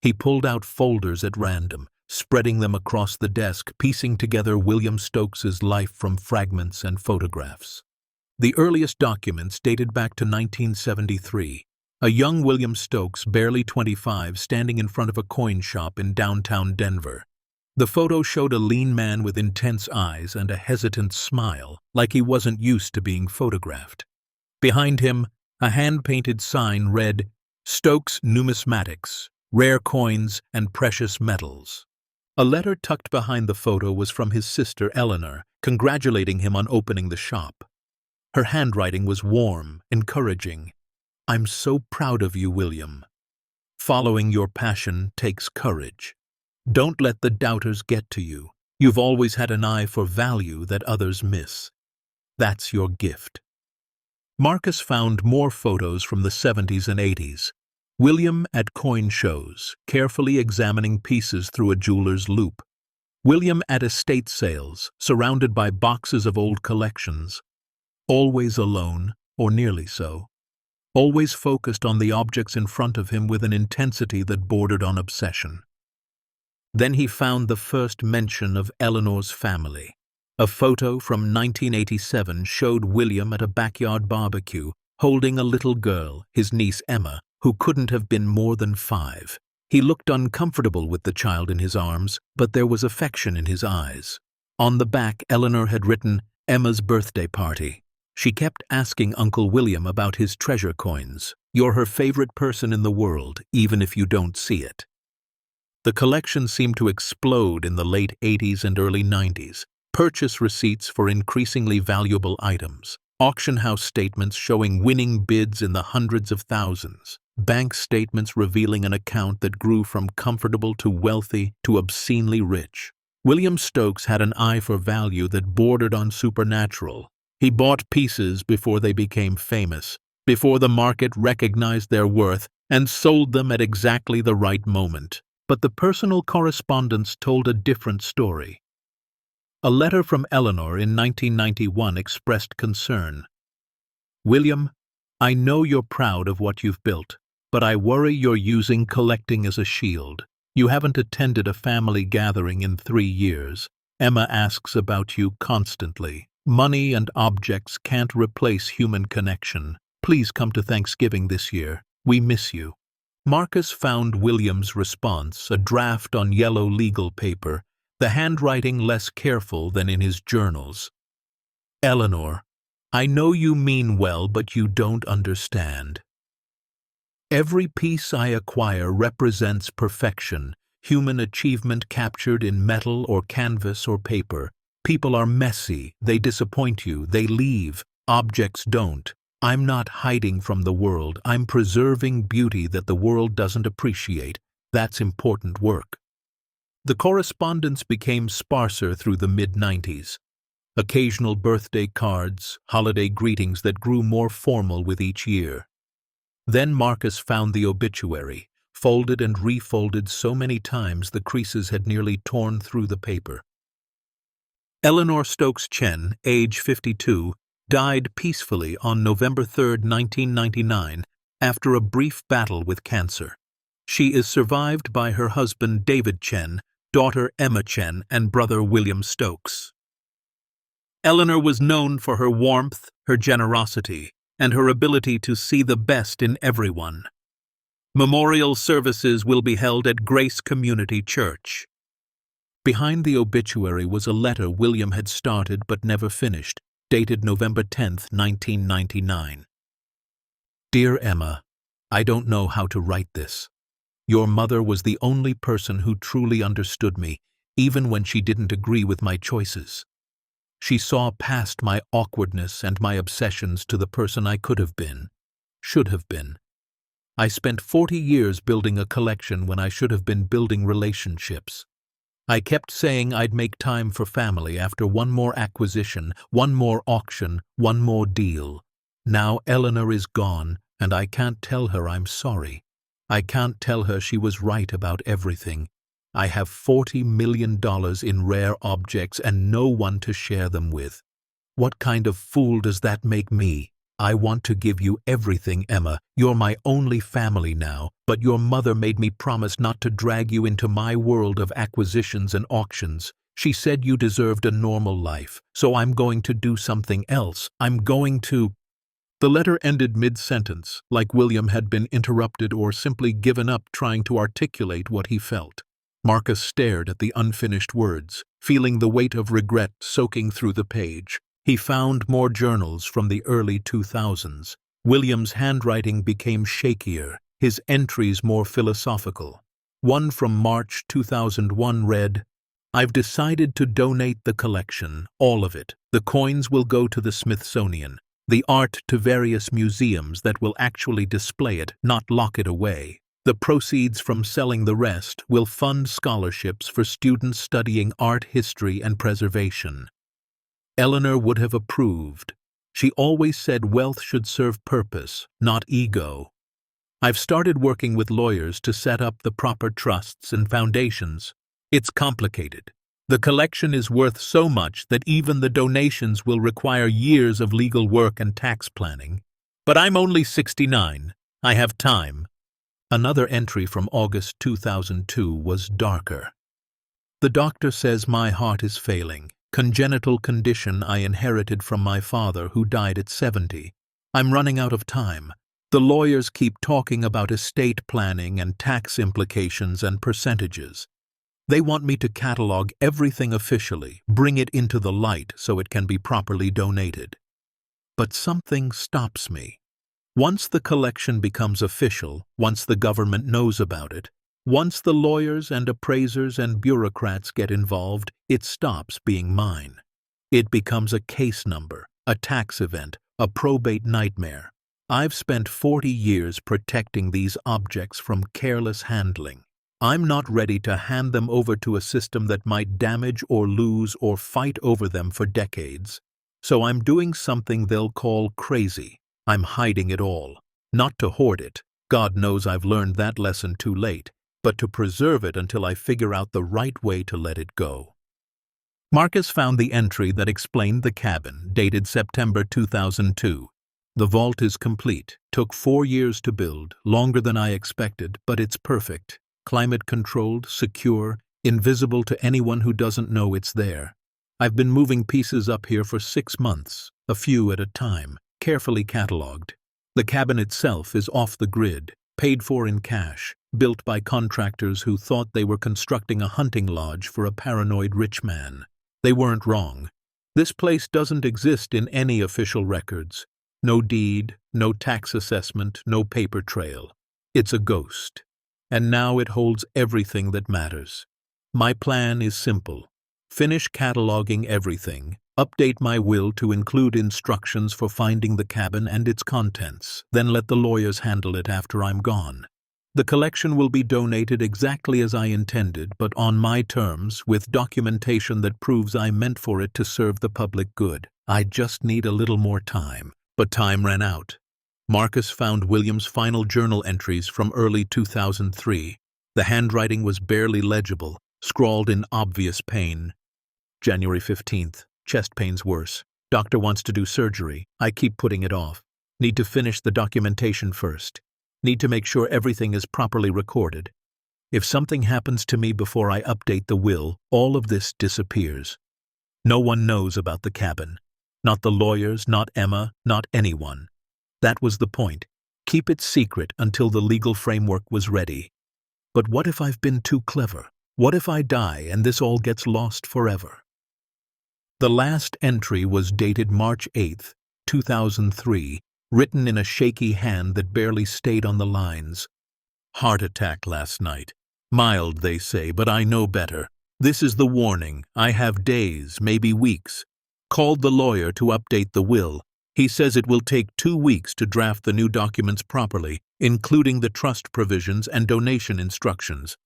Speaker 1: He pulled out folders at random, spreading them across the desk, piecing together William Stokes's life from fragments and photographs. The earliest documents dated back to 1973. A young William Stokes, barely 25, standing in front of a coin shop in downtown Denver. The photo showed a lean man with intense eyes and a hesitant smile, like he wasn't used to being photographed. Behind him, a hand-painted sign read, "Stokes Numismatics, Rare Coins and Precious Metals." A letter tucked behind the photo was from his sister Eleanor, congratulating him on opening the shop. Her handwriting was warm, encouraging. "I'm so proud of you, William." Following your passion takes courage. Don't let the doubters get to you. You've always had an eye for value that others miss. That's your gift. Marcus found more photos from the 70s and 80s. William at coin shows, carefully examining pieces through a jeweler's loupe. William at estate sales, surrounded by boxes of old collections. Always alone, or nearly so. Always focused on the objects in front of him with an intensity that bordered on obsession. Then he found the first mention of Eleanor's family. A photo from 1987 showed William at a backyard barbecue, holding a little girl, his niece Emma, who couldn't have been more than 5. He looked uncomfortable with the child in his arms, but there was affection in his eyes. On the back, Eleanor had written, "Emma's birthday party." She kept asking Uncle William about his treasure coins. "You're her favorite person in the world, even if you don't see it." The collection seemed to explode in the late 80s and early 90s. Purchase receipts for increasingly valuable items. Auction house statements showing winning bids in the hundreds of thousands. Bank statements revealing an account that grew from comfortable to wealthy to obscenely rich. William Stokes had an eye for value that bordered on supernatural. He bought pieces before they became famous, before the market recognized their worth, and sold them at exactly the right moment. But the personal correspondence told a different story. A letter from Eleanor in 1991 expressed concern. "William, I know you're proud of what you've built, but I worry you're using collecting as a shield. You haven't attended a family gathering in 3 years. Emma asks about you constantly. Money and objects can't replace human connection. Please come to Thanksgiving this year. We miss you." Marcus found William's response, a draft on yellow legal paper, the handwriting less careful than in his journals. "Eleanor, I know you mean well, but you don't understand. Every piece I acquire represents perfection, human achievement captured in metal or canvas or paper. People are messy, they disappoint you, they leave. Objects don't. I'm not hiding from the world, I'm preserving beauty that the world doesn't appreciate. That's important work." The correspondence became sparser through the mid-90s. Occasional birthday cards, holiday greetings that grew more formal with each year. Then Marcus found the obituary, folded and refolded so many times the creases had nearly torn through the paper. Eleanor Stokes Chen, age 52, died peacefully on November 3, 1999, after a brief battle with cancer. She is survived by her husband David Chen, daughter Emma Chen, and brother William Stokes. Eleanor was known for her warmth, her generosity, and her ability to see the best in everyone. Memorial services will be held at Grace Community Church. Behind the obituary was a letter William had started but never finished, dated November 10, 1999. "Dear Emma, I don't know how to write this. Your mother was the only person who truly understood me, even when she didn't agree with my choices. She saw past my awkwardness and my obsessions to the person I could have been, should have been. I spent 40 years building a collection when I should have been building relationships. I kept saying I'd make time for family after one more acquisition, one more auction, one more deal. Now Eleanor is gone, and I can't tell her I'm sorry. I can't tell her she was right about everything. I have $40 million in rare objects and no one to share them with. What kind of fool does that make me? I want to give you everything, Emma. You're my only family now, but your mother made me promise not to drag you into my world of acquisitions and auctions. She said you deserved a normal life, so I'm going to do something else. I'm going to—" The letter ended mid-sentence, like William had been interrupted or simply given up trying to articulate what he felt. Marcus stared at the unfinished words, feeling the weight of regret soaking through the page. He found more journals from the early 2000s. William's handwriting became shakier, his entries more philosophical. One from March 2001 read, "I've decided to donate the collection, all of it. The coins will go to the Smithsonian. The art to various museums that will actually display it, not lock it away. The proceeds from selling the rest will fund scholarships for students studying art history and preservation. Eleanor would have approved. She always said wealth should serve purpose, not ego. I've started working with lawyers to set up the proper trusts and foundations. It's complicated. The collection is worth so much that even the donations will require years of legal work and tax planning. But I'm only 69. I have time. Another entry from August 2002 was darker. The doctor says my heart is failing. Congenital condition I inherited from my father, who died at 70. I'm running out of time. The lawyers keep talking about estate planning and tax implications and percentages. They want me to catalog everything officially, bring it into the light so it can be properly donated. But something stops me. Once the collection becomes official, once the government knows about it, once the lawyers and appraisers and bureaucrats get involved, it stops being mine. It becomes a case number, a tax event, a probate nightmare. I've spent 40 years protecting these objects from careless handling. I'm not ready to hand them over to a system that might damage or lose or fight over them for decades. So I'm doing something they'll call crazy. I'm hiding it all. Not to hoard it. God knows I've learned that lesson too late. But to preserve it until I figure out the right way to let it go. Marcus found the entry that explained the cabin, dated September 2002. The vault is complete. Took 4 years to build, longer than I expected, but it's perfect. Climate-controlled, secure, invisible to anyone who doesn't know it's there. I've been moving pieces up here for 6 months, a few at a time, carefully catalogued. The cabin itself is off the grid, paid for in cash, built by contractors who thought they were constructing a hunting lodge for a paranoid rich man. They weren't wrong. This place doesn't exist in any official records. No deed, no tax assessment, no paper trail. It's a ghost. And now it holds everything that matters. My plan is simple. Finish cataloging everything, update my will to include instructions for finding the cabin and its contents, then let the lawyers handle it after I'm gone. The collection will be donated exactly as I intended, but on my terms, with documentation that proves I meant for it to serve the public good. I just need a little more time. But time ran out. Marcus found William's final journal entries from early 2003. The handwriting was barely legible, scrawled in obvious pain. January 15th. Chest pains worse. Doctor wants to do surgery. I keep putting it off. Need to finish the documentation first. Need to make sure everything is properly recorded. If something happens to me before I update the will, all of this disappears. No one knows about the cabin. Not the lawyers, not Emma, not anyone. That was the point. Keep it secret until the legal framework was ready. But what if I've been too clever? What if I die and this all gets lost forever? The last entry was dated March 8, 2003, written in a shaky hand that barely stayed on the lines. Heart attack last night. Mild, they say, but I know better. This is the warning. I have days, maybe weeks. Called the lawyer to update the will. He says it will take 2 weeks to draft the new documents properly, including the trust provisions and donation instructions.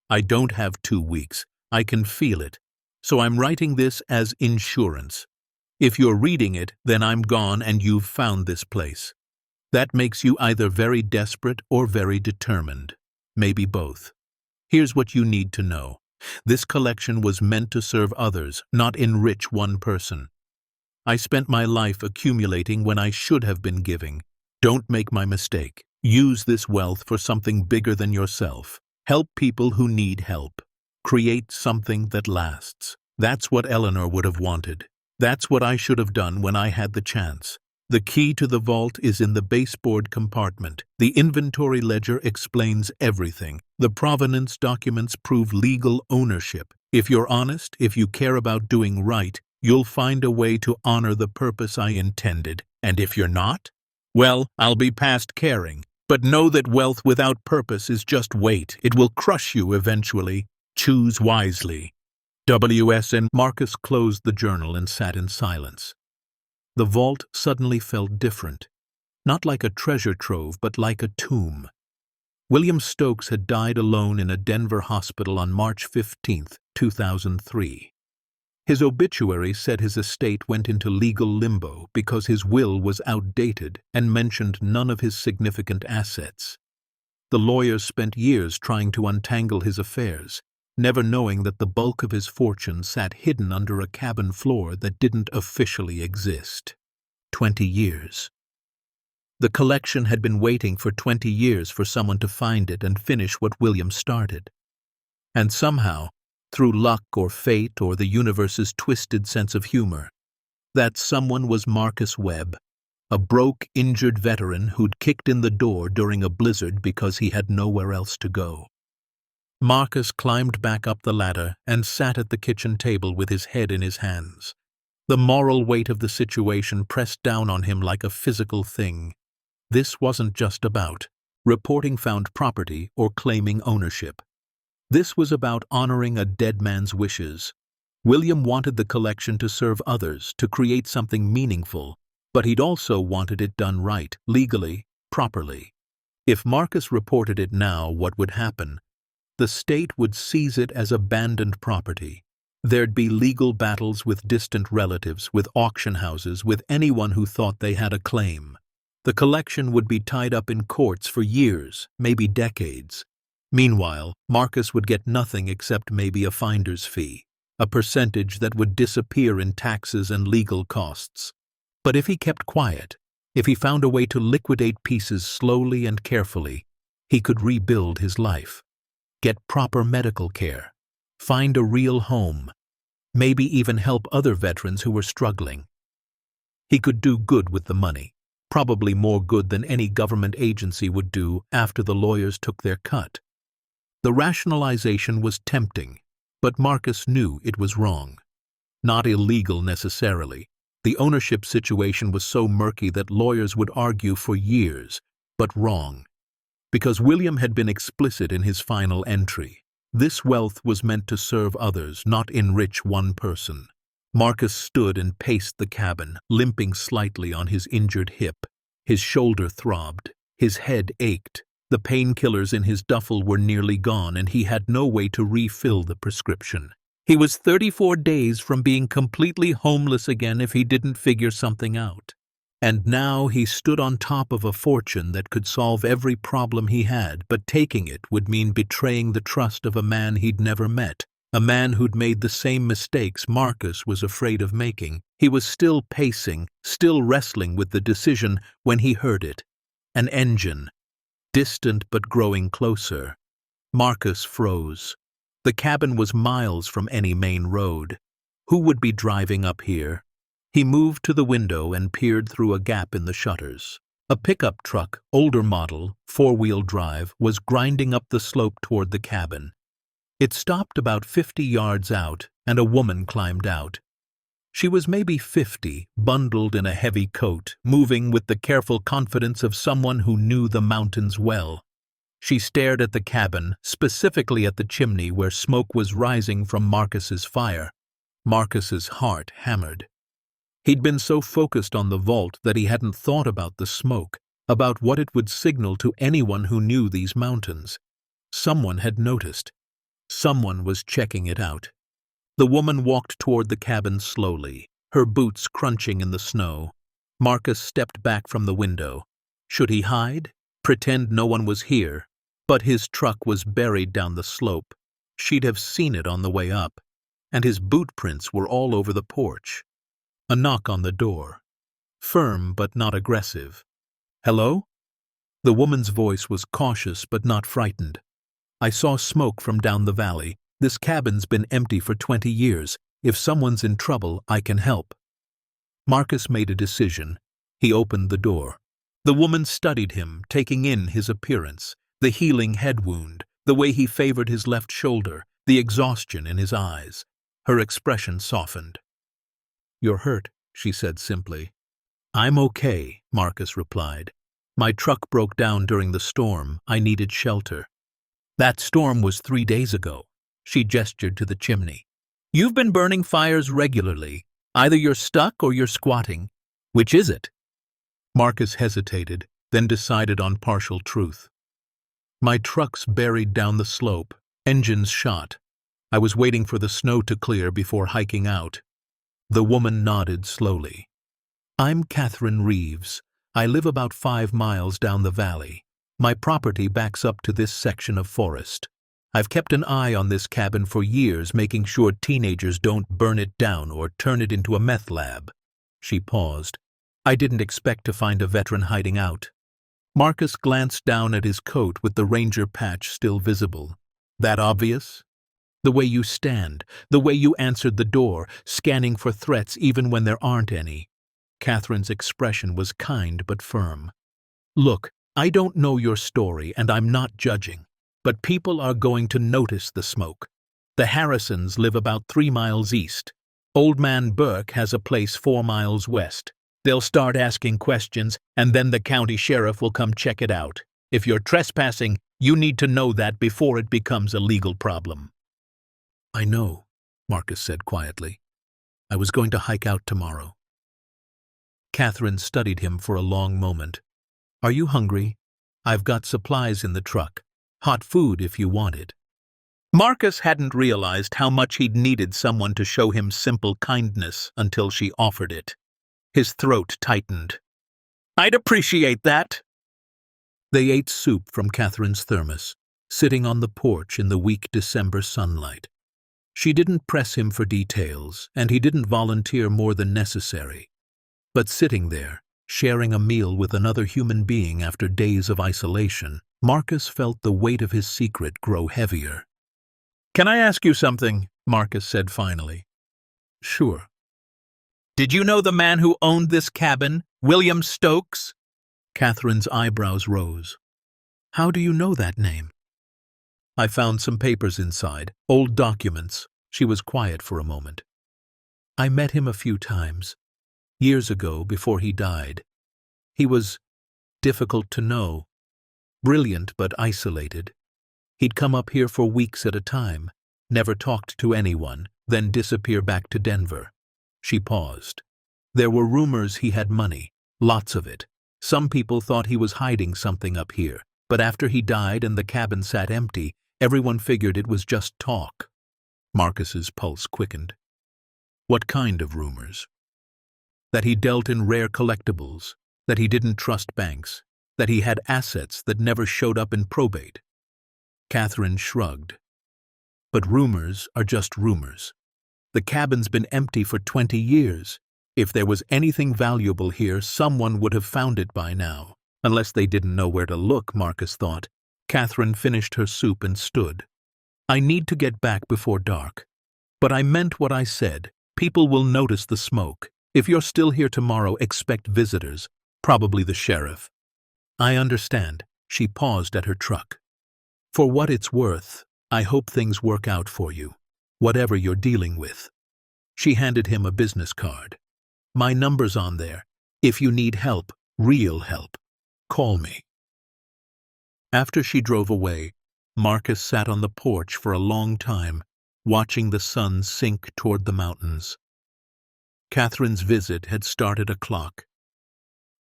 Speaker 1: I don't have 2 weeks. I can feel it. So I'm writing this as insurance. If you're reading it, then I'm gone and you've found this place. That makes you either very desperate or very determined. Maybe both. Here's what you need to know. This collection was meant to serve others, not enrich one person. I spent my life accumulating when I should have been giving. Don't make my mistake. Use this wealth for something bigger than yourself. Help people who need help. Create something that lasts. That's what Eleanor would have wanted. That's what I should have done when I had the chance. The key to the vault is in the baseboard compartment. The inventory ledger explains everything. The provenance documents prove legal ownership. If you're honest, if you care about doing right, you'll find a way to honor the purpose I intended. And if you're not, well, I'll be past caring. But know that wealth without purpose is just weight. It will crush you eventually. Choose wisely. WSN. Marcus closed the journal and sat in silence. The vault suddenly felt different. Not like a treasure trove, but like a tomb. William Stokes had died alone in a Denver hospital on March 15, 2003. His obituary said his estate went into legal limbo because his will was outdated and mentioned none of his significant assets. The lawyers spent years trying to untangle his affairs, never knowing that the bulk of his fortune sat hidden under a cabin floor that didn't officially exist. 20 years. The collection had been waiting for 20 years for someone to find it and finish what William started. And somehow, through luck or fate or the universe's twisted sense of humor, that someone was Marcus Webb, a broke, injured veteran who'd kicked in the door during a blizzard because he had nowhere else to go. Marcus climbed back up the ladder and sat at the kitchen table with his head in his hands. The moral weight of the situation pressed down on him like a physical thing. This wasn't just about reporting found property or claiming ownership. This was about honoring a dead man's wishes. William wanted the collection to serve others, to create something meaningful, but he'd also wanted it done right, legally, properly. If Marcus reported it now, what would happen? The state would seize it as abandoned property. There'd be legal battles with distant relatives, with auction houses, with anyone who thought they had a claim. The collection would be tied up in courts for years, maybe decades. Meanwhile, Marcus would get nothing except maybe a finder's fee, a percentage that would disappear in taxes and legal costs. But if he kept quiet, if he found a way to liquidate pieces slowly and carefully, he could rebuild his life, get proper medical care, find a real home, maybe even help other veterans who were struggling. He could do good with the money, probably more good than any government agency would do after the lawyers took their cut. The rationalization was tempting, but Marcus knew it was wrong. Not illegal necessarily. The ownership situation was so murky that lawyers would argue for years, but wrong. Because William had been explicit in his final entry. This wealth was meant to serve others, not enrich one person. Marcus stood and paced the cabin, limping slightly on his injured hip. His shoulder throbbed. His head ached. The painkillers in his duffel were nearly gone, and he had no way to refill the prescription. He was 34 days from being completely homeless again if he didn't figure something out. And now he stood on top of a fortune that could solve every problem he had, but taking it would mean betraying the trust of a man he'd never met, a man who'd made the same mistakes Marcus was afraid of making. He was still pacing, still wrestling with the decision when he heard it. An engine. Distant but growing closer. Marcus froze. The cabin was miles from any main road. Who would be driving up here? He moved to the window and peered through a gap in the shutters. A pickup truck, older model, four-wheel drive, was grinding up the slope toward the cabin. It stopped about 50 yards out, and a woman climbed out. She was maybe 50, bundled in a heavy coat, moving with the careful confidence of someone who knew the mountains well. She stared at the cabin, specifically at the chimney where smoke was rising from Marcus's fire. Marcus's heart hammered. He'd been so focused on the vault that he hadn't thought about the smoke, about what it would signal to anyone who knew these mountains. Someone had noticed. Someone was checking it out. The woman walked toward the cabin slowly, her boots crunching in the snow. Marcus stepped back from the window. Should he hide? Pretend no one was here? But his truck was buried down the slope. She'd have seen it on the way up. And his boot prints were all over the porch. A knock on the door. Firm but not aggressive. "Hello?" The woman's voice was cautious but not frightened. "I saw smoke from down the valley. This cabin's been empty for 20 years. If someone's in trouble, I can help." Marcus made a decision. He opened the door. The woman studied him, taking in his appearance, the healing head wound, the way he favored his left shoulder, the exhaustion in his eyes. Her expression softened. "You're hurt," she said simply. "I'm okay," Marcus replied. "My truck broke down during the storm. I needed shelter." "That storm was 3 days ago." She gestured to the chimney. "You've been burning fires regularly. Either you're stuck or you're squatting. Which is it?" Marcus hesitated, then decided on partial truth. My truck's buried down the slope, engines shot. I was waiting for the snow to clear before hiking out. The woman nodded slowly. I'm Catherine Reeves. I live about 5 miles down the valley. My property backs up to this section of forest. I've kept an eye on this cabin for years, making sure teenagers don't burn it down or turn it into a meth lab. She paused. I didn't expect to find a veteran hiding out. Marcus glanced down at his coat with the ranger patch still visible. That obvious? The way you stand, the way you answered the door, scanning for threats even when there aren't any. Catherine's expression was kind but firm. Look, I don't know your story and I'm not judging, but people are going to notice the smoke. The Harrisons live about 3 miles east. Old Man Burke has a place 4 miles west. They'll start asking questions, and then the county sheriff will come check it out. If you're trespassing, you need to know that before it becomes a legal problem. I know, Marcus said quietly. I was going to hike out tomorrow. Catherine studied him for a long moment. Are you hungry? I've got supplies in the truck. Hot food if you want it. Marcus hadn't realized how much he'd needed someone to show him simple kindness until she offered it. His throat tightened. I'd appreciate that. They ate soup from Catherine's thermos, sitting on the porch in the weak December sunlight. She didn't press him for details, and he didn't volunteer more than necessary. But sitting there, sharing a meal with another human being after days of isolation, Marcus felt the weight of his secret grow heavier. Can I ask you something? Marcus said finally. Sure. Did you know the man who owned this cabin, William Stokes? Catherine's eyebrows rose. How do you know that name? I found some papers inside, old documents. She was quiet for a moment. I met him a few times, years ago before he died. He was difficult to know, brilliant but isolated. He'd come up here for weeks at a time, never talked to anyone, then disappear back to Denver. She paused. There were rumors he had money, lots of it. Some people thought he was hiding something up here, but after he died and the cabin sat empty, everyone figured it was just talk. Marcus's pulse quickened. What kind of rumors? That he dealt in rare collectibles, that he didn't trust banks, that he had assets that never showed up in probate. Catherine shrugged. But rumors are just rumors. The cabin's been empty for 20 years. If there was anything valuable here, someone would have found it by now. Unless they didn't know where to look, Marcus thought. Catherine finished her soup and stood. I need to get back before dark. But I meant what I said. People will notice the smoke. If you're still here tomorrow, expect visitors. Probably the sheriff. I understand. She paused at her truck. For what it's worth, I hope things work out for you, whatever you're dealing with. She handed him a business card. My number's on there. If you need help, real help, call me. After she drove away, Marcus sat on the porch for a long time, watching the sun sink toward the mountains. Catherine's visit had started a clock.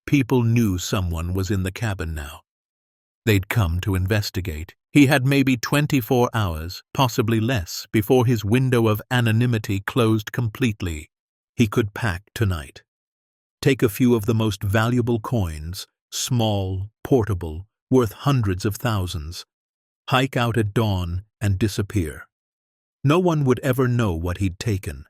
Speaker 1: People knew someone was in the cabin now. They'd come to investigate. He had maybe 24 hours, possibly less, before his window of anonymity closed completely. He could pack tonight. Take a few of the most valuable coins, small, portable, worth hundreds of thousands. Hike out at dawn and disappear. No one would ever know what he'd taken.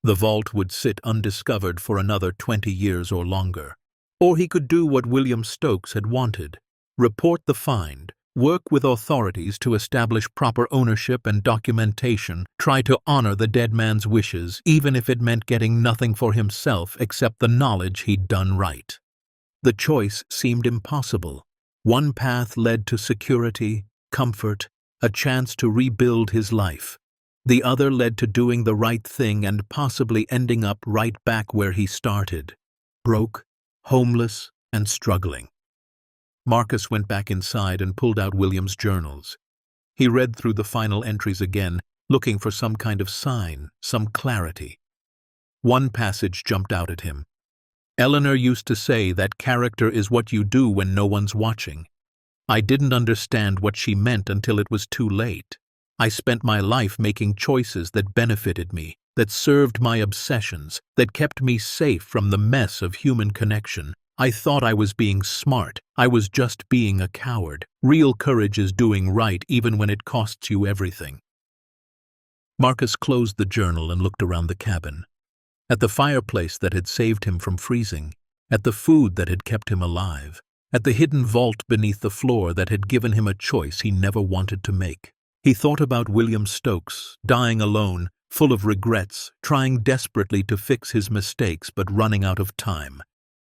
Speaker 1: The vault would sit undiscovered for another 20 years or longer. Or he could do what William Stokes had wanted. Report the find, work with authorities to establish proper ownership and documentation, try to honor the dead man's wishes, even if it meant getting nothing for himself except the knowledge he'd done right. The choice seemed impossible. One path led to security, comfort, a chance to rebuild his life. The other led to doing the right thing and possibly ending up right back where he started. Broke, homeless, and struggling. Marcus went back inside and pulled out William's journals. He read through the final entries again, looking for some kind of sign, some clarity. One passage jumped out at him. Eleanor used to say that character is what you do when no one's watching. I didn't understand what she meant until it was too late. I spent my life making choices that benefited me, that served my obsessions, that kept me safe from the mess of human connection. I thought I was being smart. I was just being a coward. Real courage is doing right even when it costs you everything. Marcus closed the journal and looked around the cabin. At the fireplace that had saved him from freezing, at the food that had kept him alive, at the hidden vault beneath the floor that had given him a choice he never wanted to make. He thought about William Stokes, dying alone, full of regrets, trying desperately to fix his mistakes but running out of time.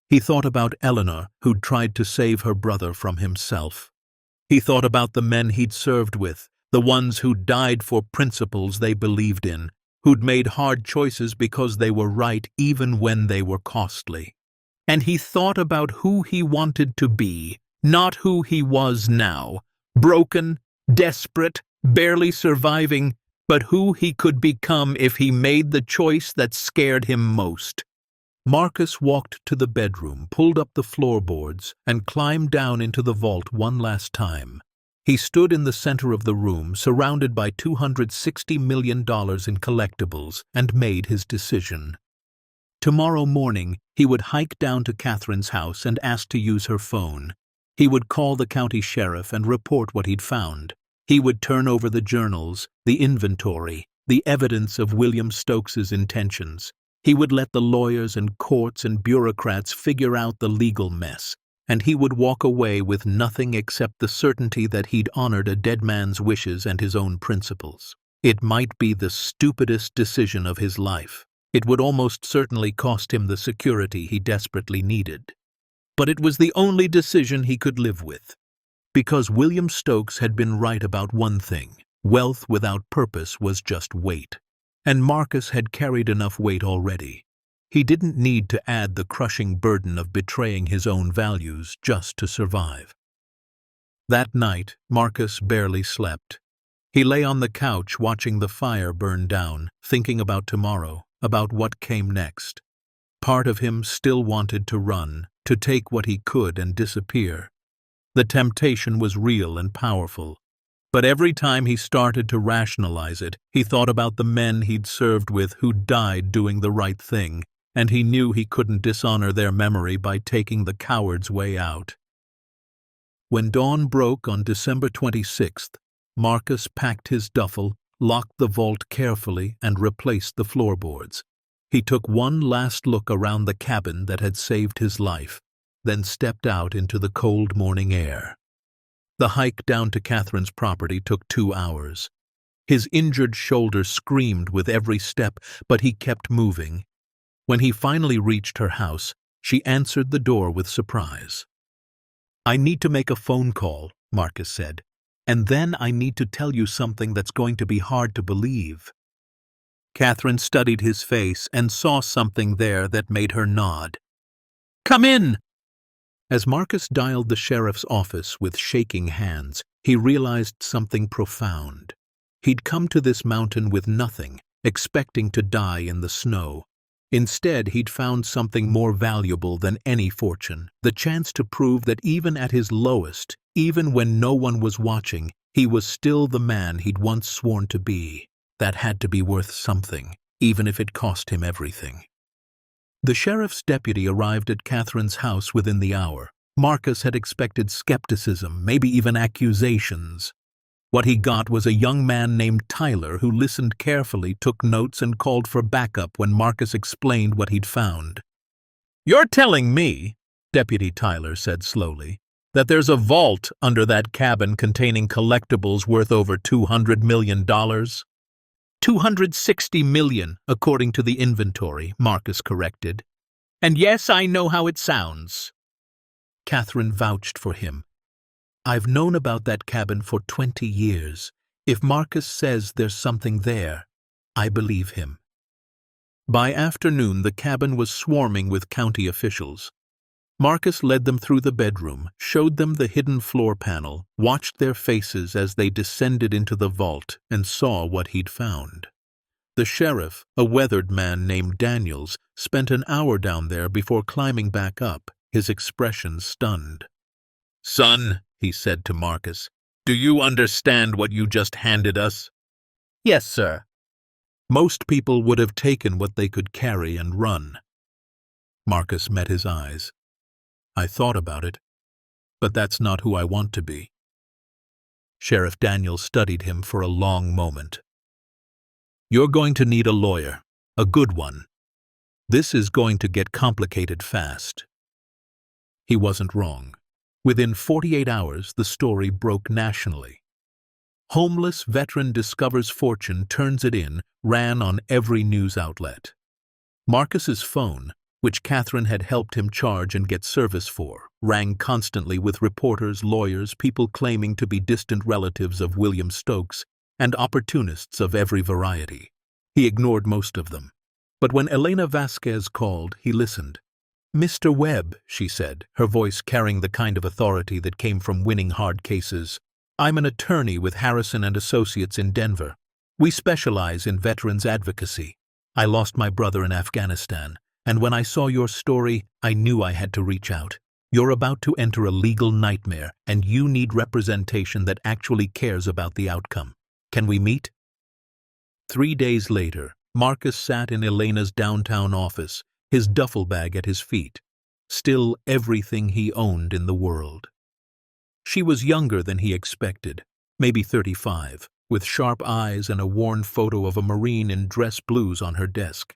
Speaker 1: He thought about Eleanor, who'd tried to save her brother from himself. He thought about the men he'd served with, the ones who'd died for principles they believed in, who'd made hard choices because they were right even when they were costly. And he thought about who he wanted to be, not who he was now, broken, desperate, barely surviving, but who he could become if he made the choice that scared him most. Marcus walked to the bedroom, pulled up the floorboards, and climbed down into the vault one last time. He stood in the center of the room, surrounded by $260 million in collectibles, and made his decision. Tomorrow morning, he would hike down to Catherine's house and ask to use her phone. He would call the county sheriff and report what he'd found. He would turn over the journals, the inventory, the evidence of William Stokes's intentions. He would let the lawyers and courts and bureaucrats figure out the legal mess, and he would walk away with nothing except the certainty that he'd honored a dead man's wishes and his own principles. It might be the stupidest decision of his life. It would almost certainly cost him the security he desperately needed. But it was the only decision he could live with. Because William Stokes had been right about one thing: wealth without purpose was just weight. And Marcus had carried enough weight already. He didn't need to add the crushing burden of betraying his own values just to survive. That night, Marcus barely slept. He lay on the couch watching the fire burn down, thinking about tomorrow, about what came next. Part of him still wanted to run, to take what he could and disappear. The temptation was real and powerful. But every time he started to rationalize it, he thought about the men he'd served with who died doing the right thing, and he knew he couldn't dishonor their memory by taking the coward's way out. When dawn broke on December 26th, Marcus packed his duffel, locked the vault carefully, and replaced the floorboards. He took one last look around the cabin that had saved his life, then stepped out into the cold morning air. The hike down to Catherine's property took 2 hours. His injured shoulder screamed with every step, but he kept moving. When he finally reached her house, she answered the door with surprise. "I need to make a phone call," Marcus said, "and then I need to tell you something that's going to be hard to believe." Catherine studied his face and saw something there that made her nod. "Come in!" As Marcus dialed the sheriff's office with shaking hands, he realized something profound. He'd come to this mountain with nothing, expecting to die in the snow. Instead, he'd found something more valuable than any fortune, the chance to prove that even at his lowest, even when no one was watching, he was still the man he'd once sworn to be. That had to be worth something, even if it cost him everything. The sheriff's deputy arrived at Catherine's house within the hour. Marcus had expected skepticism, maybe even accusations. What he got was a young man named Tyler who listened carefully, took notes, and called for backup when Marcus explained what he'd found. "You're telling me," Deputy Tyler said slowly, "that there's a vault under that cabin containing collectibles worth over $200 million? $260 million, according to the inventory," Marcus corrected. "And yes, I know how it sounds." Catherine vouched for him. "I've known about that cabin for 20 years. If Marcus says there's something there, I believe him." By afternoon, the cabin was swarming with county officials. Marcus led them through the bedroom, showed them the hidden floor panel, watched their faces as they descended into the vault, and saw what he'd found. The sheriff, a weathered man named Daniels, spent an hour down there before climbing back up, his expression stunned. "Son," he said to Marcus. "Do you understand what you just handed us?"
Speaker 2: "Yes, sir."
Speaker 1: Most people would have taken what they could carry and run. Marcus met his eyes. "I thought about it, but that's not who I want to be." Sheriff Daniel studied him for a long moment. "You're going to need a lawyer, a good one. This is going to get complicated fast." He wasn't wrong. Within 48 hours, the story broke nationally. Homeless veteran discovers fortune, turns it in, ran on every news outlet. Marcus's phone, which Catherine had helped him charge and get service for, rang constantly with reporters, lawyers, people claiming to be distant relatives of William Stokes, and opportunists of every variety. He ignored most of them. But when Elena Vasquez called, he listened. "Mr. Webb," she said, her voice carrying the kind of authority that came from winning hard cases, "I'm an attorney with Harrison and Associates in Denver. We specialize in veterans advocacy. I lost my brother in Afghanistan, and when I saw your story, I knew I had to reach out. You're about to enter a legal nightmare, and you need representation that actually cares about the outcome. Can we meet?" 3 days later, Marcus sat in Elena's downtown office, his duffel bag at his feet, still everything he owned in the world. She was younger than he expected, maybe 35, with sharp eyes and a worn photo of a Marine in dress blues on her desk.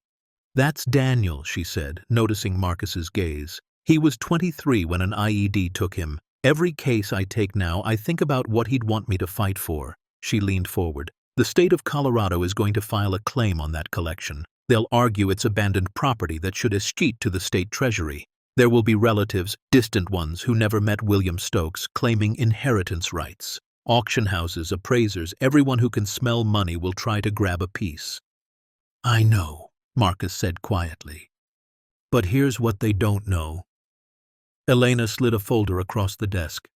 Speaker 1: "That's Daniel," she said, noticing Marcus's gaze. "He was 23 when an IED took him. Every case I take now, I think about what he'd want me to fight for." She leaned forward. "The state of Colorado is going to file a claim on that collection. They'll argue it's abandoned property that should escheat to the state treasury. There will be relatives, distant ones, who never met William Stokes, claiming inheritance rights. Auction houses, appraisers, everyone who can smell money will try to grab a piece." "I know," Marcus said quietly. "But here's what they don't know." Elena slid a folder across the desk.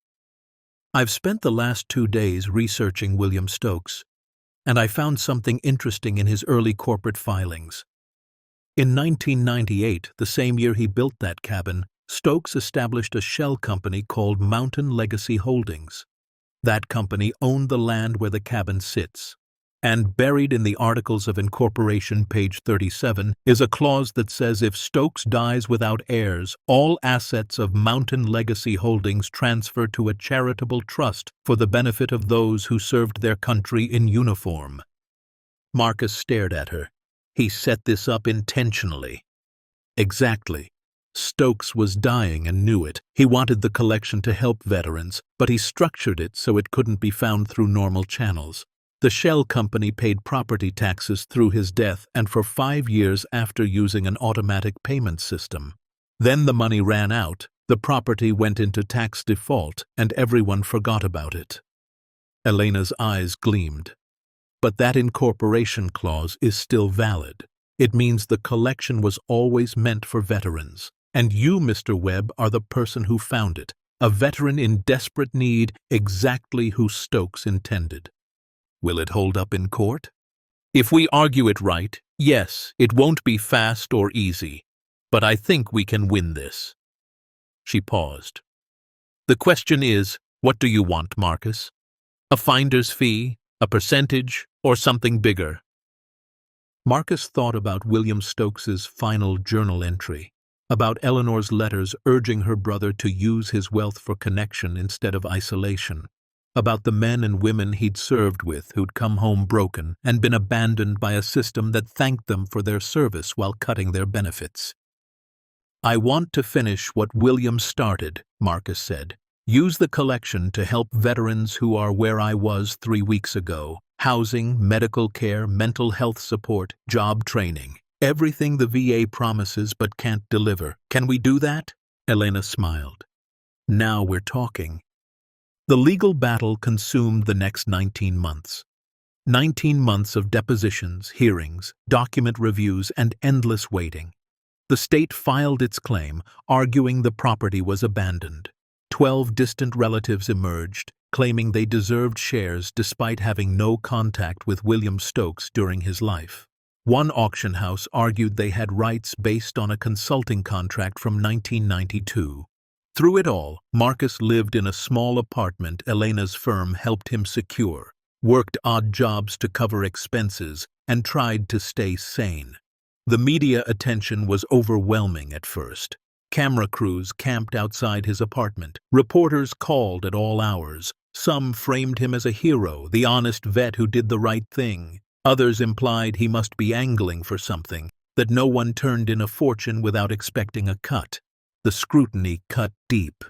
Speaker 1: "I've spent the last 2 days researching William Stokes, and I found something interesting in his early corporate filings. In 1998, the same year he built that cabin, Stokes established a shell company called Mountain Legacy Holdings. That company owned the land where the cabin sits. And buried in the Articles of Incorporation, page 37, is a clause that says if Stokes dies without heirs, all assets of Mountain Legacy Holdings transfer to a charitable trust for the benefit of those who served their country in uniform." Marcus stared at her. He set this up intentionally. Exactly. Stokes was dying and knew it. He wanted the collection to help veterans, but he structured it so it couldn't be found through normal channels. The shell company paid property taxes through his death and for 5 years after using an automatic payment system. Then the money ran out, the property went into tax default, and everyone forgot about it. Elena's eyes gleamed. "But that incorporation clause is still valid. It means the collection was always meant for veterans. And you, Mr. Webb, are the person who found it. A veteran in desperate need, exactly who Stokes intended." "Will it hold up in court?" "If we argue it right, yes, it won't be fast or easy. But I think we can win this." She paused. "The question is, what do you want, Marcus? A finder's fee, a percentage, or something bigger?" Marcus thought about William Stokes's final journal entry, about Eleanor's letters urging her brother to use his wealth for connection instead of isolation, about the men and women he'd served with who'd come home broken and been abandoned by a system that thanked them for their service while cutting their benefits. "I want to finish what William started," Marcus said. "Use the collection to help veterans who are where I was 3 weeks ago. Housing, medical care, mental health support, job training. Everything the VA promises but can't deliver. Can we do that?" Elena smiled. "Now we're talking." The legal battle consumed the next 19 months. 19 months of depositions, hearings, document reviews, and endless waiting. The state filed its claim, arguing the property was abandoned. 12 distant relatives emerged, claiming they deserved shares despite having no contact with William Stokes during his life. One auction house argued they had rights based on a consulting contract from 1992. Through it all, Marcus lived in a small apartment Elena's firm helped him secure, worked odd jobs to cover expenses, and tried to stay sane. The media attention was overwhelming at first. Camera crews camped outside his apartment. Reporters called at all hours. Some framed him as a hero, the honest vet who did the right thing. Others implied he must be angling for something, that no one turned in a fortune without expecting a cut. The scrutiny cut deep.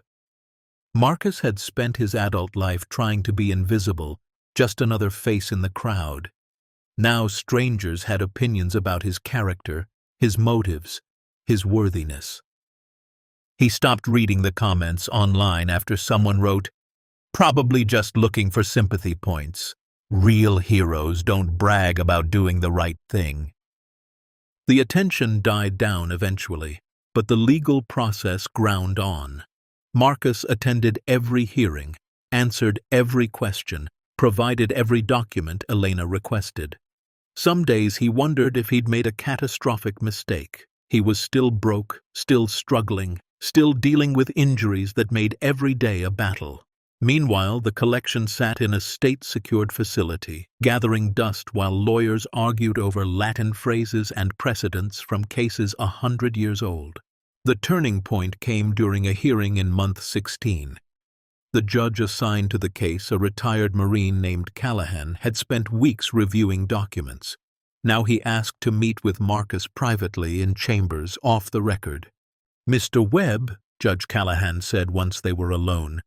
Speaker 1: Marcus had spent his adult life trying to be invisible, just another face in the crowd. Now strangers had opinions about his character, his motives, his worthiness. He stopped reading the comments online after someone wrote, "Probably just looking for sympathy points. Real heroes don't brag about doing the right thing." The attention died down eventually, but the legal process ground on. Marcus attended every hearing, answered every question, provided every document Elena requested. Some days he wondered if he'd made a catastrophic mistake. He was still broke, still struggling, still dealing with injuries that made every day a battle. Meanwhile, the collection sat in a state-secured facility, gathering dust while lawyers argued over Latin phrases and precedents from cases 100 years old. The turning point came during a hearing in month 16. The judge assigned to the case, a retired Marine named Callahan, had spent weeks reviewing documents. Now he asked to meet with Marcus privately in chambers off the record. "Mr. Webb," Judge Callahan said once they were alone,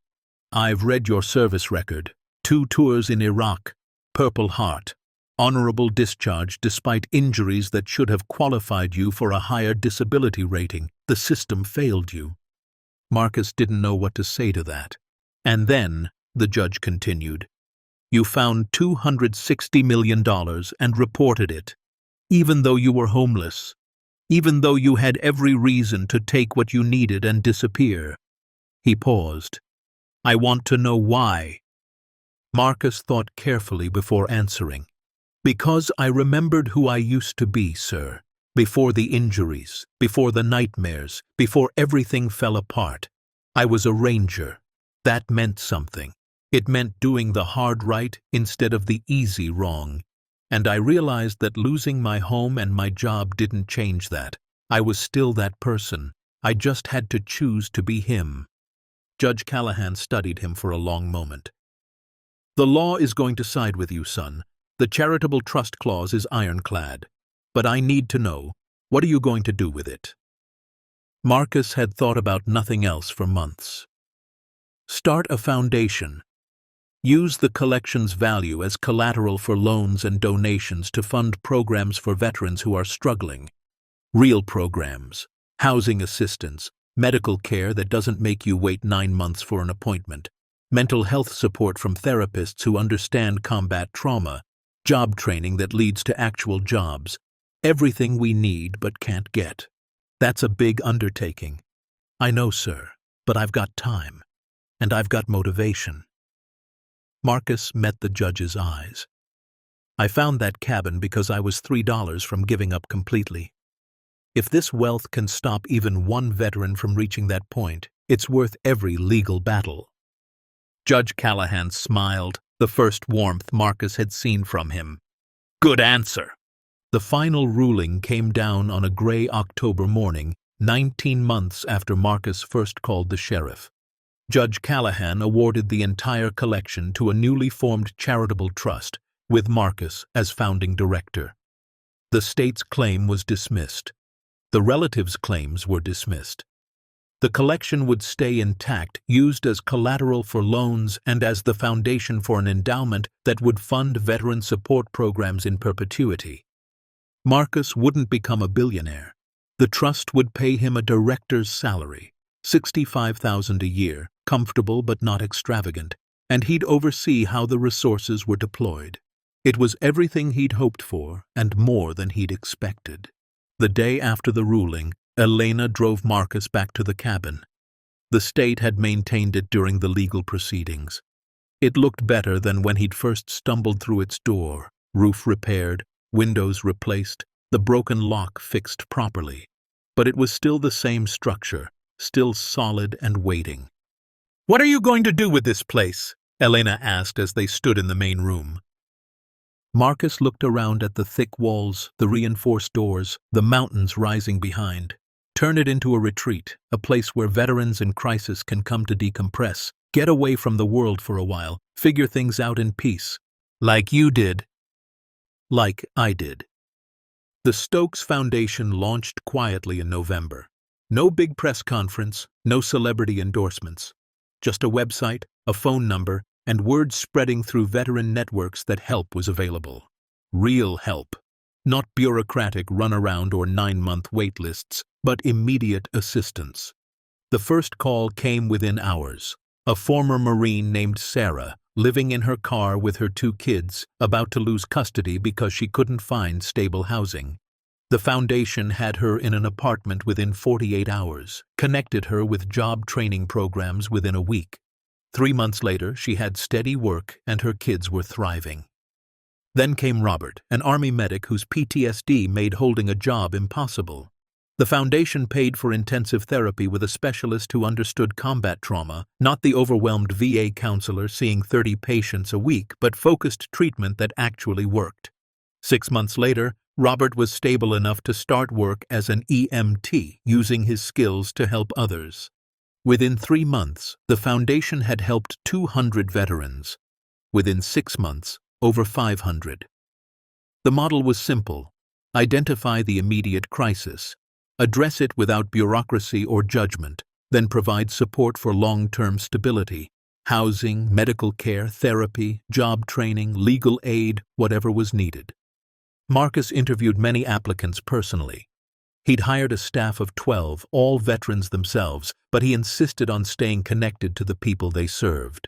Speaker 1: "I've read your service record. 2 tours in Iraq, Purple Heart, honorable discharge despite injuries that should have qualified you for a higher disability rating. The system failed you." Marcus didn't know what to say to that. "And then," the judge continued, "you found $260 million and reported it, even though you were homeless, even though you had every reason to take what you needed and disappear." He paused. "I want to know why." Marcus thought carefully before answering. "Because I remembered who I used to be, sir. Before the injuries, before the nightmares, before everything fell apart. I was a ranger. That meant something. It meant doing the hard right instead of the easy wrong. And I realized that losing my home and my job didn't change that. I was still that person. I just had to choose to be him." Judge Callahan studied him for a long moment. "The law is going to side with you, son. The charitable trust clause is ironclad. But I need to know, what are you going to do with it?" Marcus had thought about nothing else for months. "Start a foundation. Use the collection's value as collateral for loans and donations to fund programs for veterans who are struggling. Real programs, housing assistance, medical care that doesn't make you wait 9 months for an appointment, mental health support from therapists who understand combat trauma, job training that leads to actual jobs. Everything we need but can't get. That's a big undertaking." "I know, sir, but I've got time. And I've got motivation." Marcus met the judge's eyes. "I found that cabin because I was $3 from giving up completely. If this wealth can stop even one veteran from reaching that point, it's worth every legal battle." Judge Callahan smiled, the first warmth Marcus had seen from him. "Good answer." The final ruling came down on a gray October morning, 19 months after Marcus first called the sheriff. Judge Callahan awarded the entire collection to a newly formed charitable trust, with Marcus as founding director. The state's claim was dismissed. The relatives' claims were dismissed. The collection would stay intact, used as collateral for loans and as the foundation for an endowment that would fund veteran support programs in perpetuity. Marcus wouldn't become a billionaire. The trust would pay him a director's salary, $65,000 a year, comfortable but not extravagant, and he'd oversee how the resources were deployed. It was everything he'd hoped for and more than he'd expected. The day after the ruling, Elena drove Marcus back to the cabin. The state had maintained it during the legal proceedings. It looked better than when he'd first stumbled through its door, roof repaired, windows replaced, the broken lock fixed properly. But it was still the same structure, still solid and waiting. "What are you going to do with this place?" Elena asked as they stood in the main room. Marcus looked around at the thick walls, the reinforced doors, the mountains rising behind. "Turn it into a retreat, a place where veterans in crisis can come to decompress, get away from the world for a while, figure things out in peace. Like you did." Like I did. The Stokes Foundation launched quietly in November. No big press conference, no celebrity endorsements. Just a website, a phone number, and word spreading through veteran networks that help was available. Real help. Not bureaucratic runaround or 9-month wait lists, but immediate assistance. The first call came within hours. A former Marine named Sarah, living in her car with her 2 kids, about to lose custody because she couldn't find stable housing. The foundation had her in an apartment within 48 hours, connected her with job training programs within a week. 3 months later, she had steady work and her kids were thriving. Then came Robert, an Army medic whose PTSD made holding a job impossible. The foundation paid for intensive therapy with a specialist who understood combat trauma, not the overwhelmed VA counselor seeing 30 patients a week, but focused treatment that actually worked. 6 months later, Robert was stable enough to start work as an EMT, using his skills to help others. Within 3 months, the foundation had helped 200 veterans. Within 6 months, over 500. The model was simple. Identify the immediate crisis, address it without bureaucracy or judgment, then provide support for long-term stability, housing, medical care, therapy, job training, legal aid, whatever was needed. Marcus interviewed many applicants personally. He'd hired a staff of 12, all veterans themselves, but he insisted on staying connected to the people they served.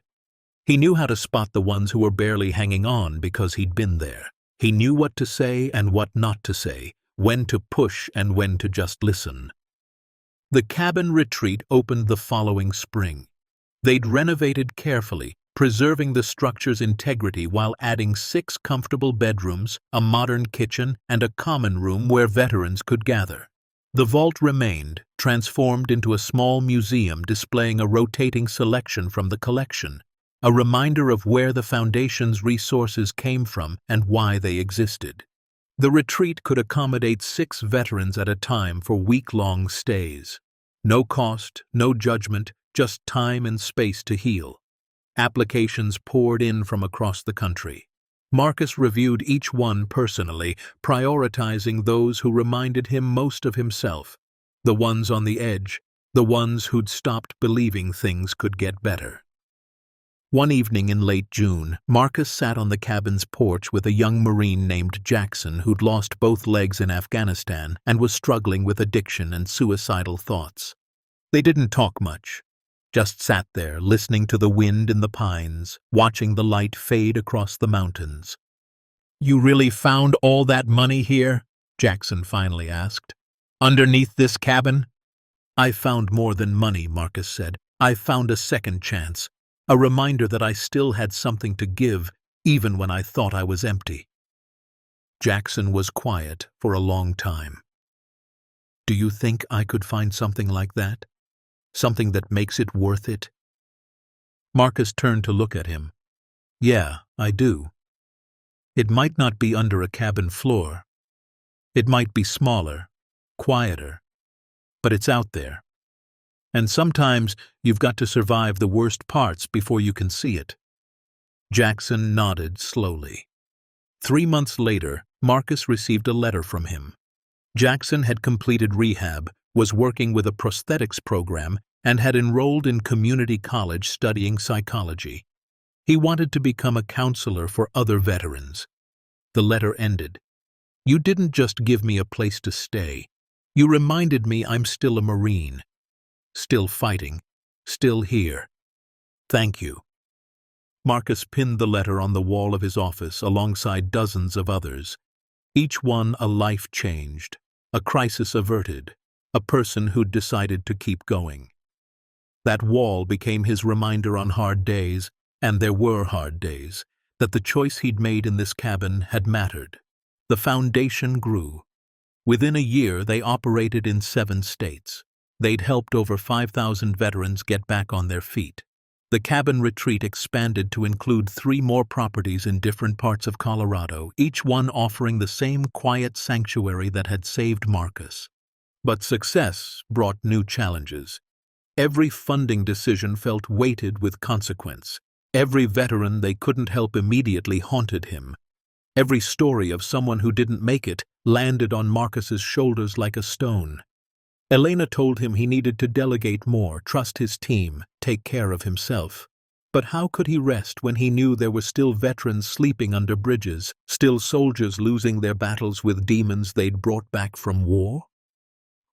Speaker 1: He knew how to spot the ones who were barely hanging on because he'd been there. He knew what to say and what not to say, when to push and when to just listen. The cabin retreat opened the following spring. They'd renovated carefully, preserving the structure's integrity while adding 6 comfortable bedrooms, a modern kitchen, and a common room where veterans could gather. The vault remained, transformed into a small museum displaying a rotating selection from the collection, a reminder of where the foundation's resources came from and why they existed. The retreat could accommodate 6 veterans at a time for week-long stays. No cost, no judgment, just time and space to heal. Applications poured in from across the country. Marcus reviewed each one personally, prioritizing those who reminded him most of himself, the ones on the edge, the ones who'd stopped believing things could get better. One evening in late June, Marcus sat on the cabin's porch with a young Marine named Jackson who'd lost both legs in Afghanistan and was struggling with addiction and suicidal thoughts. They didn't talk much. Just sat there, listening to the wind in the pines, watching the light fade across the mountains. "You really found all that money here?" Jackson finally asked. "Underneath this cabin?" "I found more than money," Marcus said. "I found a second chance, a reminder that I still had something to give, even when I thought I was empty." Jackson was quiet for a long time. "Do you think I could find something like that? Something that makes it worth it?" Marcus turned to look at him. "Yeah, I do. It might not be under a cabin floor. It might be smaller, quieter, but it's out there. And sometimes you've got to survive the worst parts before you can see it." Jackson nodded slowly. 3 months later, Marcus received a letter from him. Jackson had completed rehab, was working with a prosthetics program, and had enrolled in community college studying psychology. He wanted to become a counselor for other veterans. The letter ended. "You didn't just give me a place to stay. You reminded me I'm still a Marine. Still fighting. Still here. Thank you." Marcus pinned the letter on the wall of his office alongside dozens of others. Each one a life changed, a crisis averted, a person who'd decided to keep going. That wall became his reminder on hard days, and there were hard days, that the choice he'd made in this cabin had mattered. The foundation grew. Within a year, they operated in 7 states. They'd helped over 5,000 veterans get back on their feet. The cabin retreat expanded to include 3 more properties in different parts of Colorado, each one offering the same quiet sanctuary that had saved Marcus. But success brought new challenges. Every funding decision felt weighted with consequence. Every veteran they couldn't help immediately haunted him. Every story of someone who didn't make it landed on Marcus's shoulders like a stone. Elena told him he needed to delegate more, trust his team, take care of himself. But how could he rest when he knew there were still veterans sleeping under bridges, still soldiers losing their battles with demons they'd brought back from war?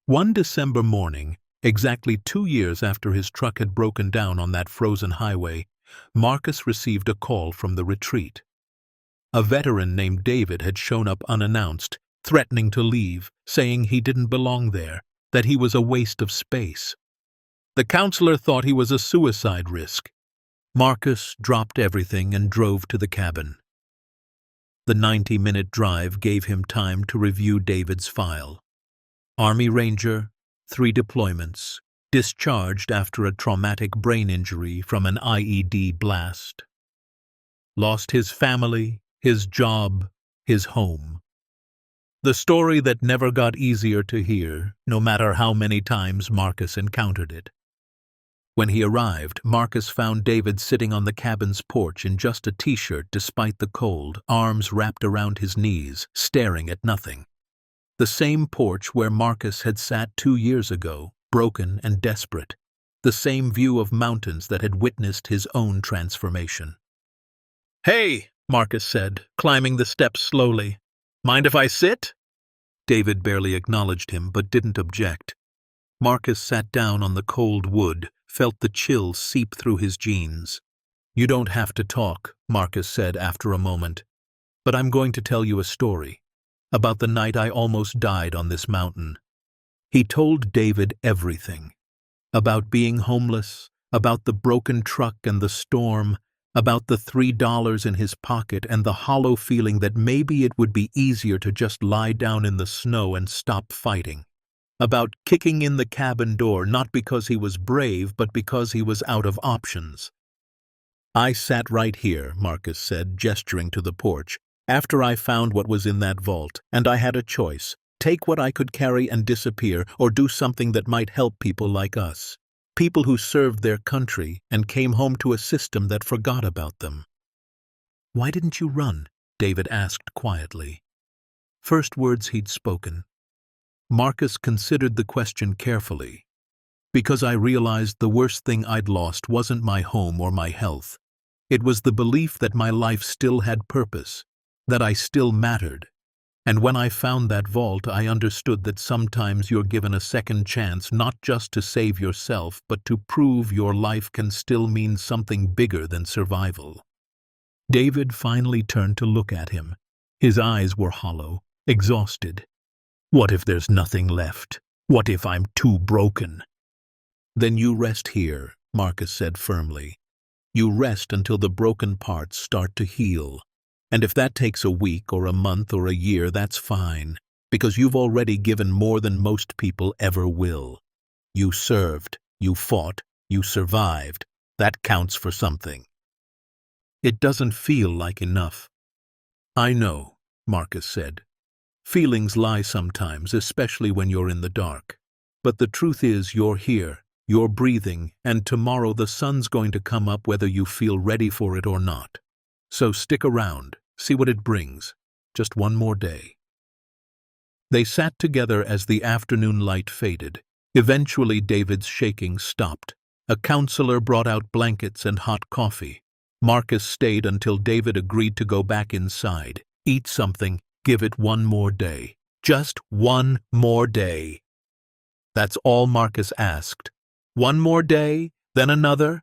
Speaker 1: One December morning, exactly 2 years after his truck had broken down on that frozen highway, Marcus received a call from the retreat. A veteran named David had shown up unannounced, threatening to leave, saying he didn't belong there, that he was a waste of space. The counselor thought he was a suicide risk. Marcus dropped everything and drove to the cabin. The 90-minute drive gave him time to review David's file. Army Ranger, 3 deployments, discharged after a traumatic brain injury from an IED blast. Lost his family, his job, his home. The story that never got easier to hear, no matter how many times Marcus encountered it. When he arrived, Marcus found David sitting on the cabin's porch in just a t-shirt despite the cold, arms wrapped around his knees, staring at nothing. The same porch where Marcus had sat 2 years ago, broken and desperate. The same view of mountains that had witnessed his own transformation. "Hey," Marcus said, climbing the steps slowly. "Mind if I sit?" David barely acknowledged him, but didn't object. Marcus sat down on the cold wood, felt the chill seep through his jeans. "You don't have to talk," Marcus said after a moment. "But I'm going to tell you a story, about the night I almost died on this mountain." He told David everything. About being homeless, about the broken truck and the storm, about the $3 in his pocket and the hollow feeling that maybe it would be easier to just lie down in the snow and stop fighting. About kicking in the cabin door not because he was brave but because he was out of options. "I sat right here," Marcus said, gesturing to the porch, "after I found what was in that vault, and I had a choice. Take what I could carry and disappear, or do something that might help people like us. People who served their country and came home to a system that forgot about them." "Why didn't you run?" David asked quietly. First words he'd spoken. Marcus considered the question carefully. "Because I realized the worst thing I'd lost wasn't my home or my health. It was the belief that my life still had purpose, that I still mattered. And when I found that vault, I understood that sometimes you're given a second chance not just to save yourself, but to prove your life can still mean something bigger than survival." David finally turned to look at him. His eyes were hollow, exhausted. "What if there's nothing left? What if I'm too broken?" "Then you rest here," Marcus said firmly. "You rest until the broken parts start to heal. And if that takes a week or a month or a year, that's fine, because you've already given more than most people ever will. You served, you fought, you survived. That counts for something." "It doesn't feel like enough." "I know," Marcus said. "Feelings lie sometimes, especially when you're in the dark. But the truth is you're here, you're breathing, and tomorrow the sun's going to come up whether you feel ready for it or not. So stick around. See what it brings. Just one more day." They sat together as the afternoon light faded. Eventually David's shaking stopped. A counselor brought out blankets and hot coffee. Marcus stayed until David agreed to go back inside. Eat something, give it one more day. Just one more day. That's all Marcus asked. One more day, then another,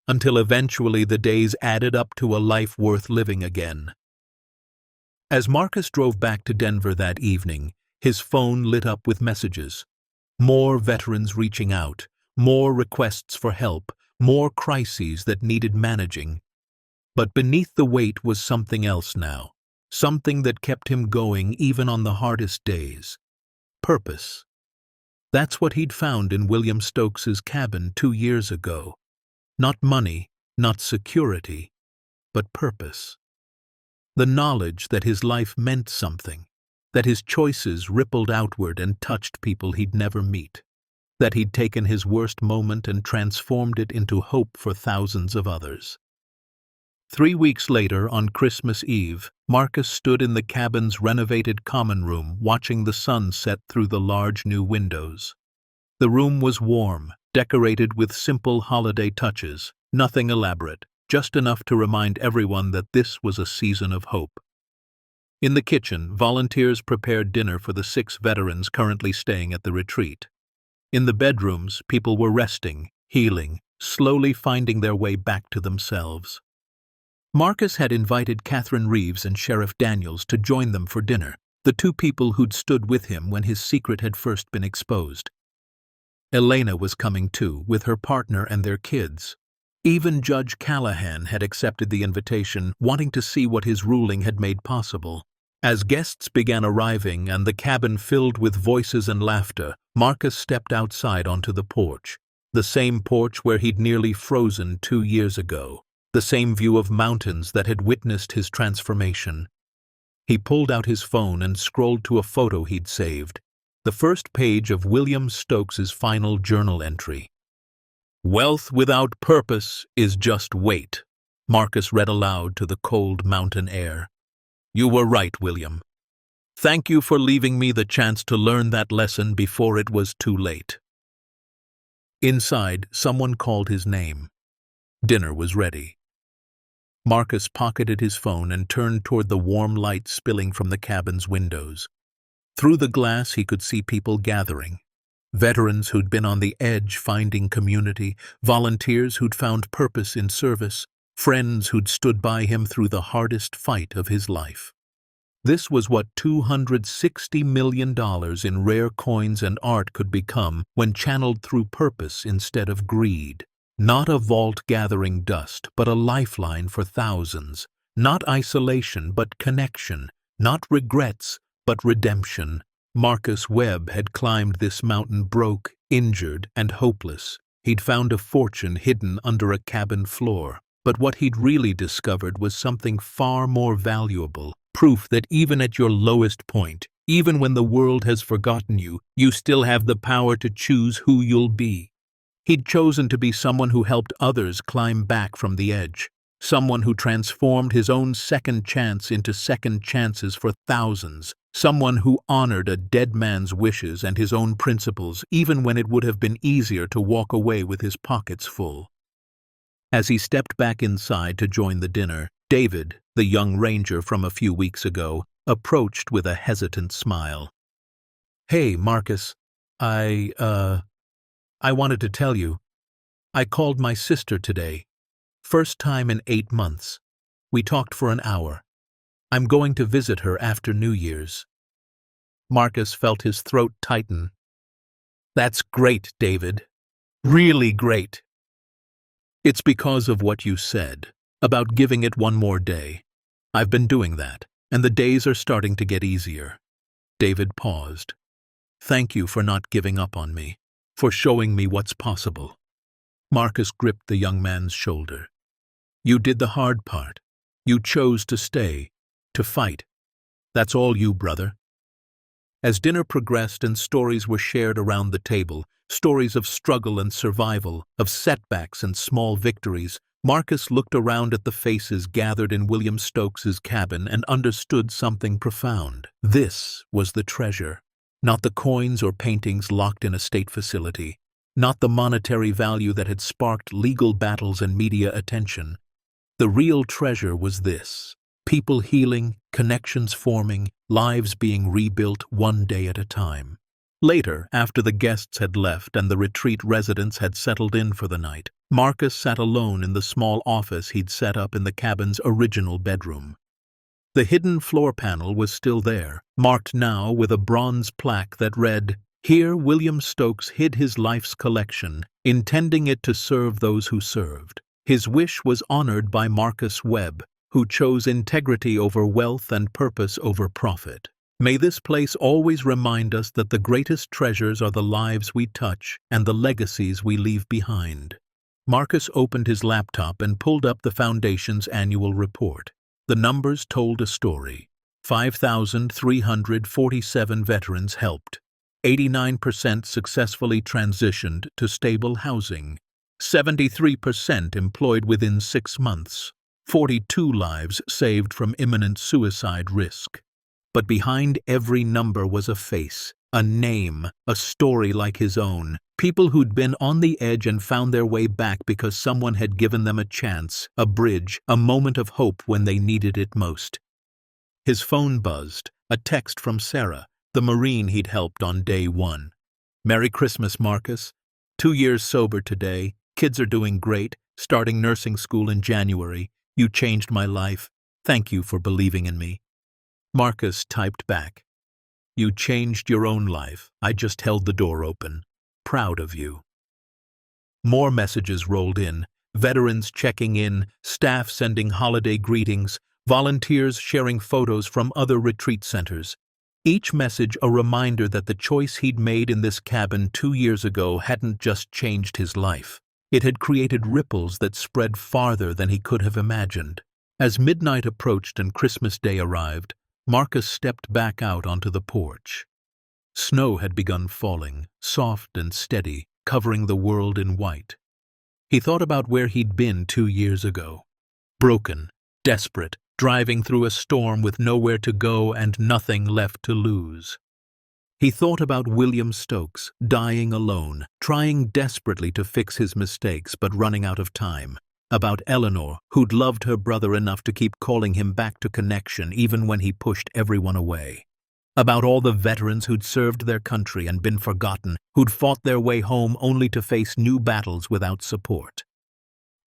Speaker 1: until eventually the days added up to a life worth living again. As Marcus drove back to Denver that evening, his phone lit up with messages. More veterans reaching out, more requests for help, more crises that needed managing. But beneath the weight was something else now, something that kept him going even on the hardest days. Purpose. That's what he'd found in William Stokes's cabin 2 years ago. Not money, not security, but purpose. The knowledge that his life meant something, that his choices rippled outward and touched people he'd never meet, that he'd taken his worst moment and transformed it into hope for thousands of others. 3 weeks later, on Christmas Eve, Marcus stood in the cabin's renovated common room watching the sun set through the large new windows. The room was warm, decorated with simple holiday touches, nothing elaborate, just enough to remind everyone that this was a season of hope. In the kitchen, volunteers prepared dinner for the 6 veterans currently staying at the retreat. In the bedrooms, people were resting, healing, slowly finding their way back to themselves. Marcus had invited Catherine Reeves and Sheriff Daniels to join them for dinner, the 2 people who'd stood with him when his secret had first been exposed. Elena was coming too, with her partner and their kids. Even Judge Callahan had accepted the invitation, wanting to see what his ruling had made possible. As guests began arriving and the cabin filled with voices and laughter, Marcus stepped outside onto the porch, the same porch where he'd nearly frozen 2 years ago. The same view of mountains that had witnessed his transformation. He pulled out his phone and scrolled to a photo he'd saved, the first page of William Stokes's final journal entry. "Wealth without purpose is just weight," Marcus read aloud to the cold mountain air. "You were right, William. Thank you for leaving me the chance to learn that lesson before it was too late." Inside, someone called his name. Dinner was ready. Marcus pocketed his phone and turned toward the warm light spilling from the cabin's windows. Through the glass he could see people gathering. Veterans who'd been on the edge finding community, volunteers who'd found purpose in service, friends who'd stood by him through the hardest fight of his life. This was what $260 million in rare coins and art could become when channeled through purpose instead of greed. Not a vault gathering dust, but a lifeline for thousands. Not isolation, but connection. Not regrets, but redemption. Marcus Webb had climbed this mountain broke, injured, and hopeless. He'd found a fortune hidden under a cabin floor. But what he'd really discovered was something far more valuable. Proof that even at your lowest point, even when the world has forgotten you, you still have the power to choose who you'll be. He'd chosen to be someone who helped others climb back from the edge, someone who transformed his own second chance into second chances for thousands, someone who honored a dead man's wishes and his own principles even when it would have been easier to walk away with his pockets full. As he stepped back inside to join the dinner, David, the young ranger from a few weeks ago, approached with a hesitant smile. "Hey, Marcus, I wanted to tell you. I called my sister today. First time in 8 months. We talked for an hour. I'm going to visit her after New Year's." Marcus felt his throat tighten. "That's great, David. Really great. It's because of what you said, about giving it one more day. I've been doing that, and the days are starting to get easier." David paused. "Thank you for not giving up on me, for showing me what's possible." Marcus gripped the young man's shoulder. "You did the hard part. You chose to stay, to fight. That's all you, brother." As dinner progressed and stories were shared around the table, stories of struggle and survival, of setbacks and small victories, Marcus looked around at the faces gathered in William Stokes's cabin and understood something profound. This was the treasure. Not the coins or paintings locked in a state facility. Not the monetary value that had sparked legal battles and media attention. The real treasure was this: people healing, connections forming, lives being rebuilt one day at a time. Later, after the guests had left and the retreat residents had settled in for the night, Marcus sat alone in the small office he'd set up in the cabin's original bedroom. The hidden floor panel was still there, marked now with a bronze plaque that read, "Here William Stokes hid his life's collection, intending it to serve those who served." His wish was honored by Marcus Webb, who chose integrity over wealth and purpose over profit. May this place always remind us that the greatest treasures are the lives we touch and the legacies we leave behind. Marcus opened his laptop and pulled up the Foundation's annual report. The numbers told a story. 5,347 veterans helped. 89% successfully transitioned to stable housing. 73% employed within 6 months. 42 lives saved from imminent suicide risk. But behind every number was a face, a name, a story like his own. People who'd been on the edge and found their way back because someone had given them a chance, a bridge, a moment of hope when they needed it most. His phone buzzed, a text from Sarah, the Marine he'd helped on day 1. "Merry Christmas, Marcus. 2 years sober today. Kids are doing great, starting nursing school in January. You changed my life. Thank you for believing in me." Marcus typed back, "You changed your own life. I just held the door open. Proud of you." More messages rolled in, veterans checking in, staff sending holiday greetings, volunteers sharing photos from other retreat centers. Each message a reminder that the choice he'd made in this cabin 2 years ago hadn't just changed his life. It had created ripples that spread farther than he could have imagined. As midnight approached and Christmas Day arrived, Marcus stepped back out onto the porch. Snow had begun falling, soft and steady, covering the world in white. He thought about where he'd been 2 years ago. Broken, desperate, driving through a storm with nowhere to go and nothing left to lose. He thought about William Stokes, dying alone, trying desperately to fix his mistakes but running out of time. About Eleanor, who'd loved her brother enough to keep calling him back to connection even when he pushed everyone away. About all the veterans who'd served their country and been forgotten, who'd fought their way home only to face new battles without support.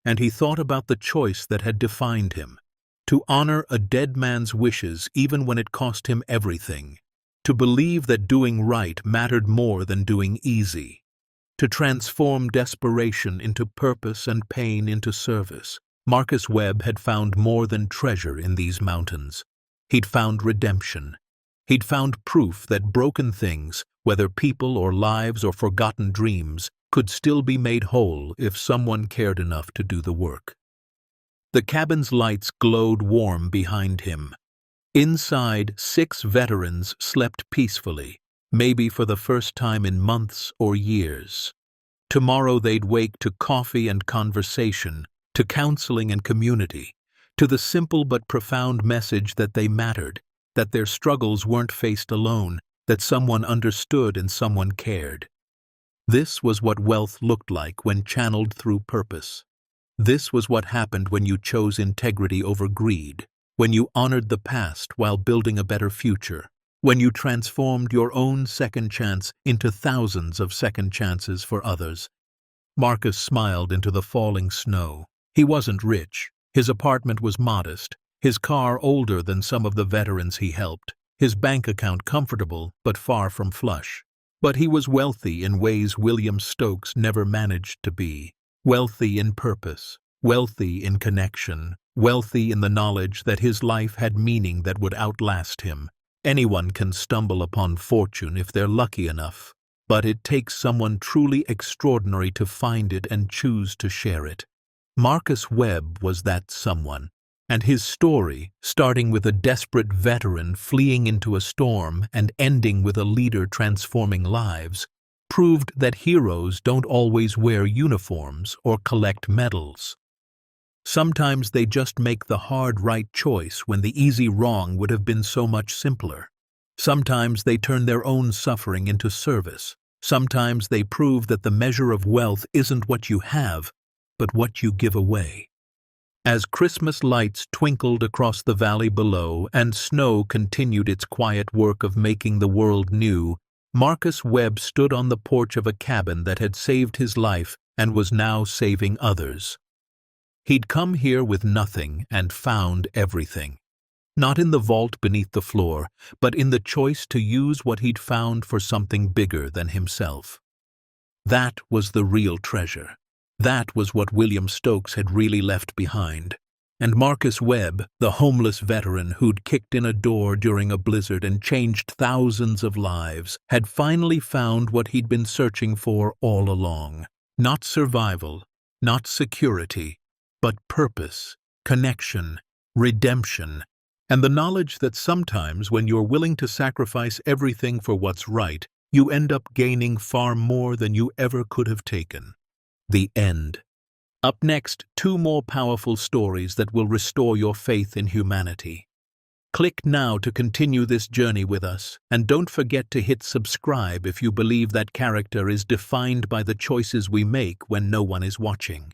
Speaker 1: And he thought about the choice that had defined him: to honor a dead man's wishes even when it cost him everything. To believe that doing right mattered more than doing easy. To transform desperation into purpose and pain into service. Marcus Webb had found more than treasure in these mountains. He'd found redemption. He'd found proof that broken things, whether people or lives or forgotten dreams, could still be made whole if someone cared enough to do the work. The cabin's lights glowed warm behind him. Inside, 6 veterans slept peacefully, maybe for the first time in months or years. Tomorrow they'd wake to coffee and conversation, to counseling and community, to the simple but profound message that they mattered, that their struggles weren't faced alone, that someone understood and someone cared. This was what wealth looked like when channeled through purpose. This was what happened when you chose integrity over greed, when you honored the past while building a better future, when you transformed your own second chance into thousands of second chances for others. Marcus smiled into the falling snow. He wasn't rich. His apartment was modest, his car older than some of the veterans he helped, his bank account comfortable but far from flush. But he was wealthy in ways William Stokes never managed to be. Wealthy in purpose, wealthy in connection, wealthy in the knowledge that his life had meaning that would outlast him. Anyone can stumble upon fortune if they're lucky enough, but it takes someone truly extraordinary to find it and choose to share it. Marcus Webb was that someone, and his story, starting with a desperate veteran fleeing into a storm and ending with a leader transforming lives, proved that heroes don't always wear uniforms or collect medals. Sometimes they just make the hard right choice when the easy wrong would have been so much simpler. Sometimes they turn their own suffering into service. Sometimes they prove that the measure of wealth isn't what you have, but what you give away. As Christmas lights twinkled across the valley below and snow continued its quiet work of making the world new, Marcus Webb stood on the porch of a cabin that had saved his life and was now saving others. He'd come here with nothing and found everything. Not in the vault beneath the floor, but in the choice to use what he'd found for something bigger than himself. That was the real treasure. That was what William Stokes had really left behind. And Marcus Webb, the homeless veteran who'd kicked in a door during a blizzard and changed thousands of lives, had finally found what he'd been searching for all along. Not survival, not security, but purpose, connection, redemption, and the knowledge that sometimes when you're willing to sacrifice everything for what's right, you end up gaining far more than you ever could have taken. The end. Up next, 2 more powerful stories that will restore your faith in humanity. Click now to continue this journey with us, and don't forget to hit subscribe if you believe that character is defined by the choices we make when no one is watching.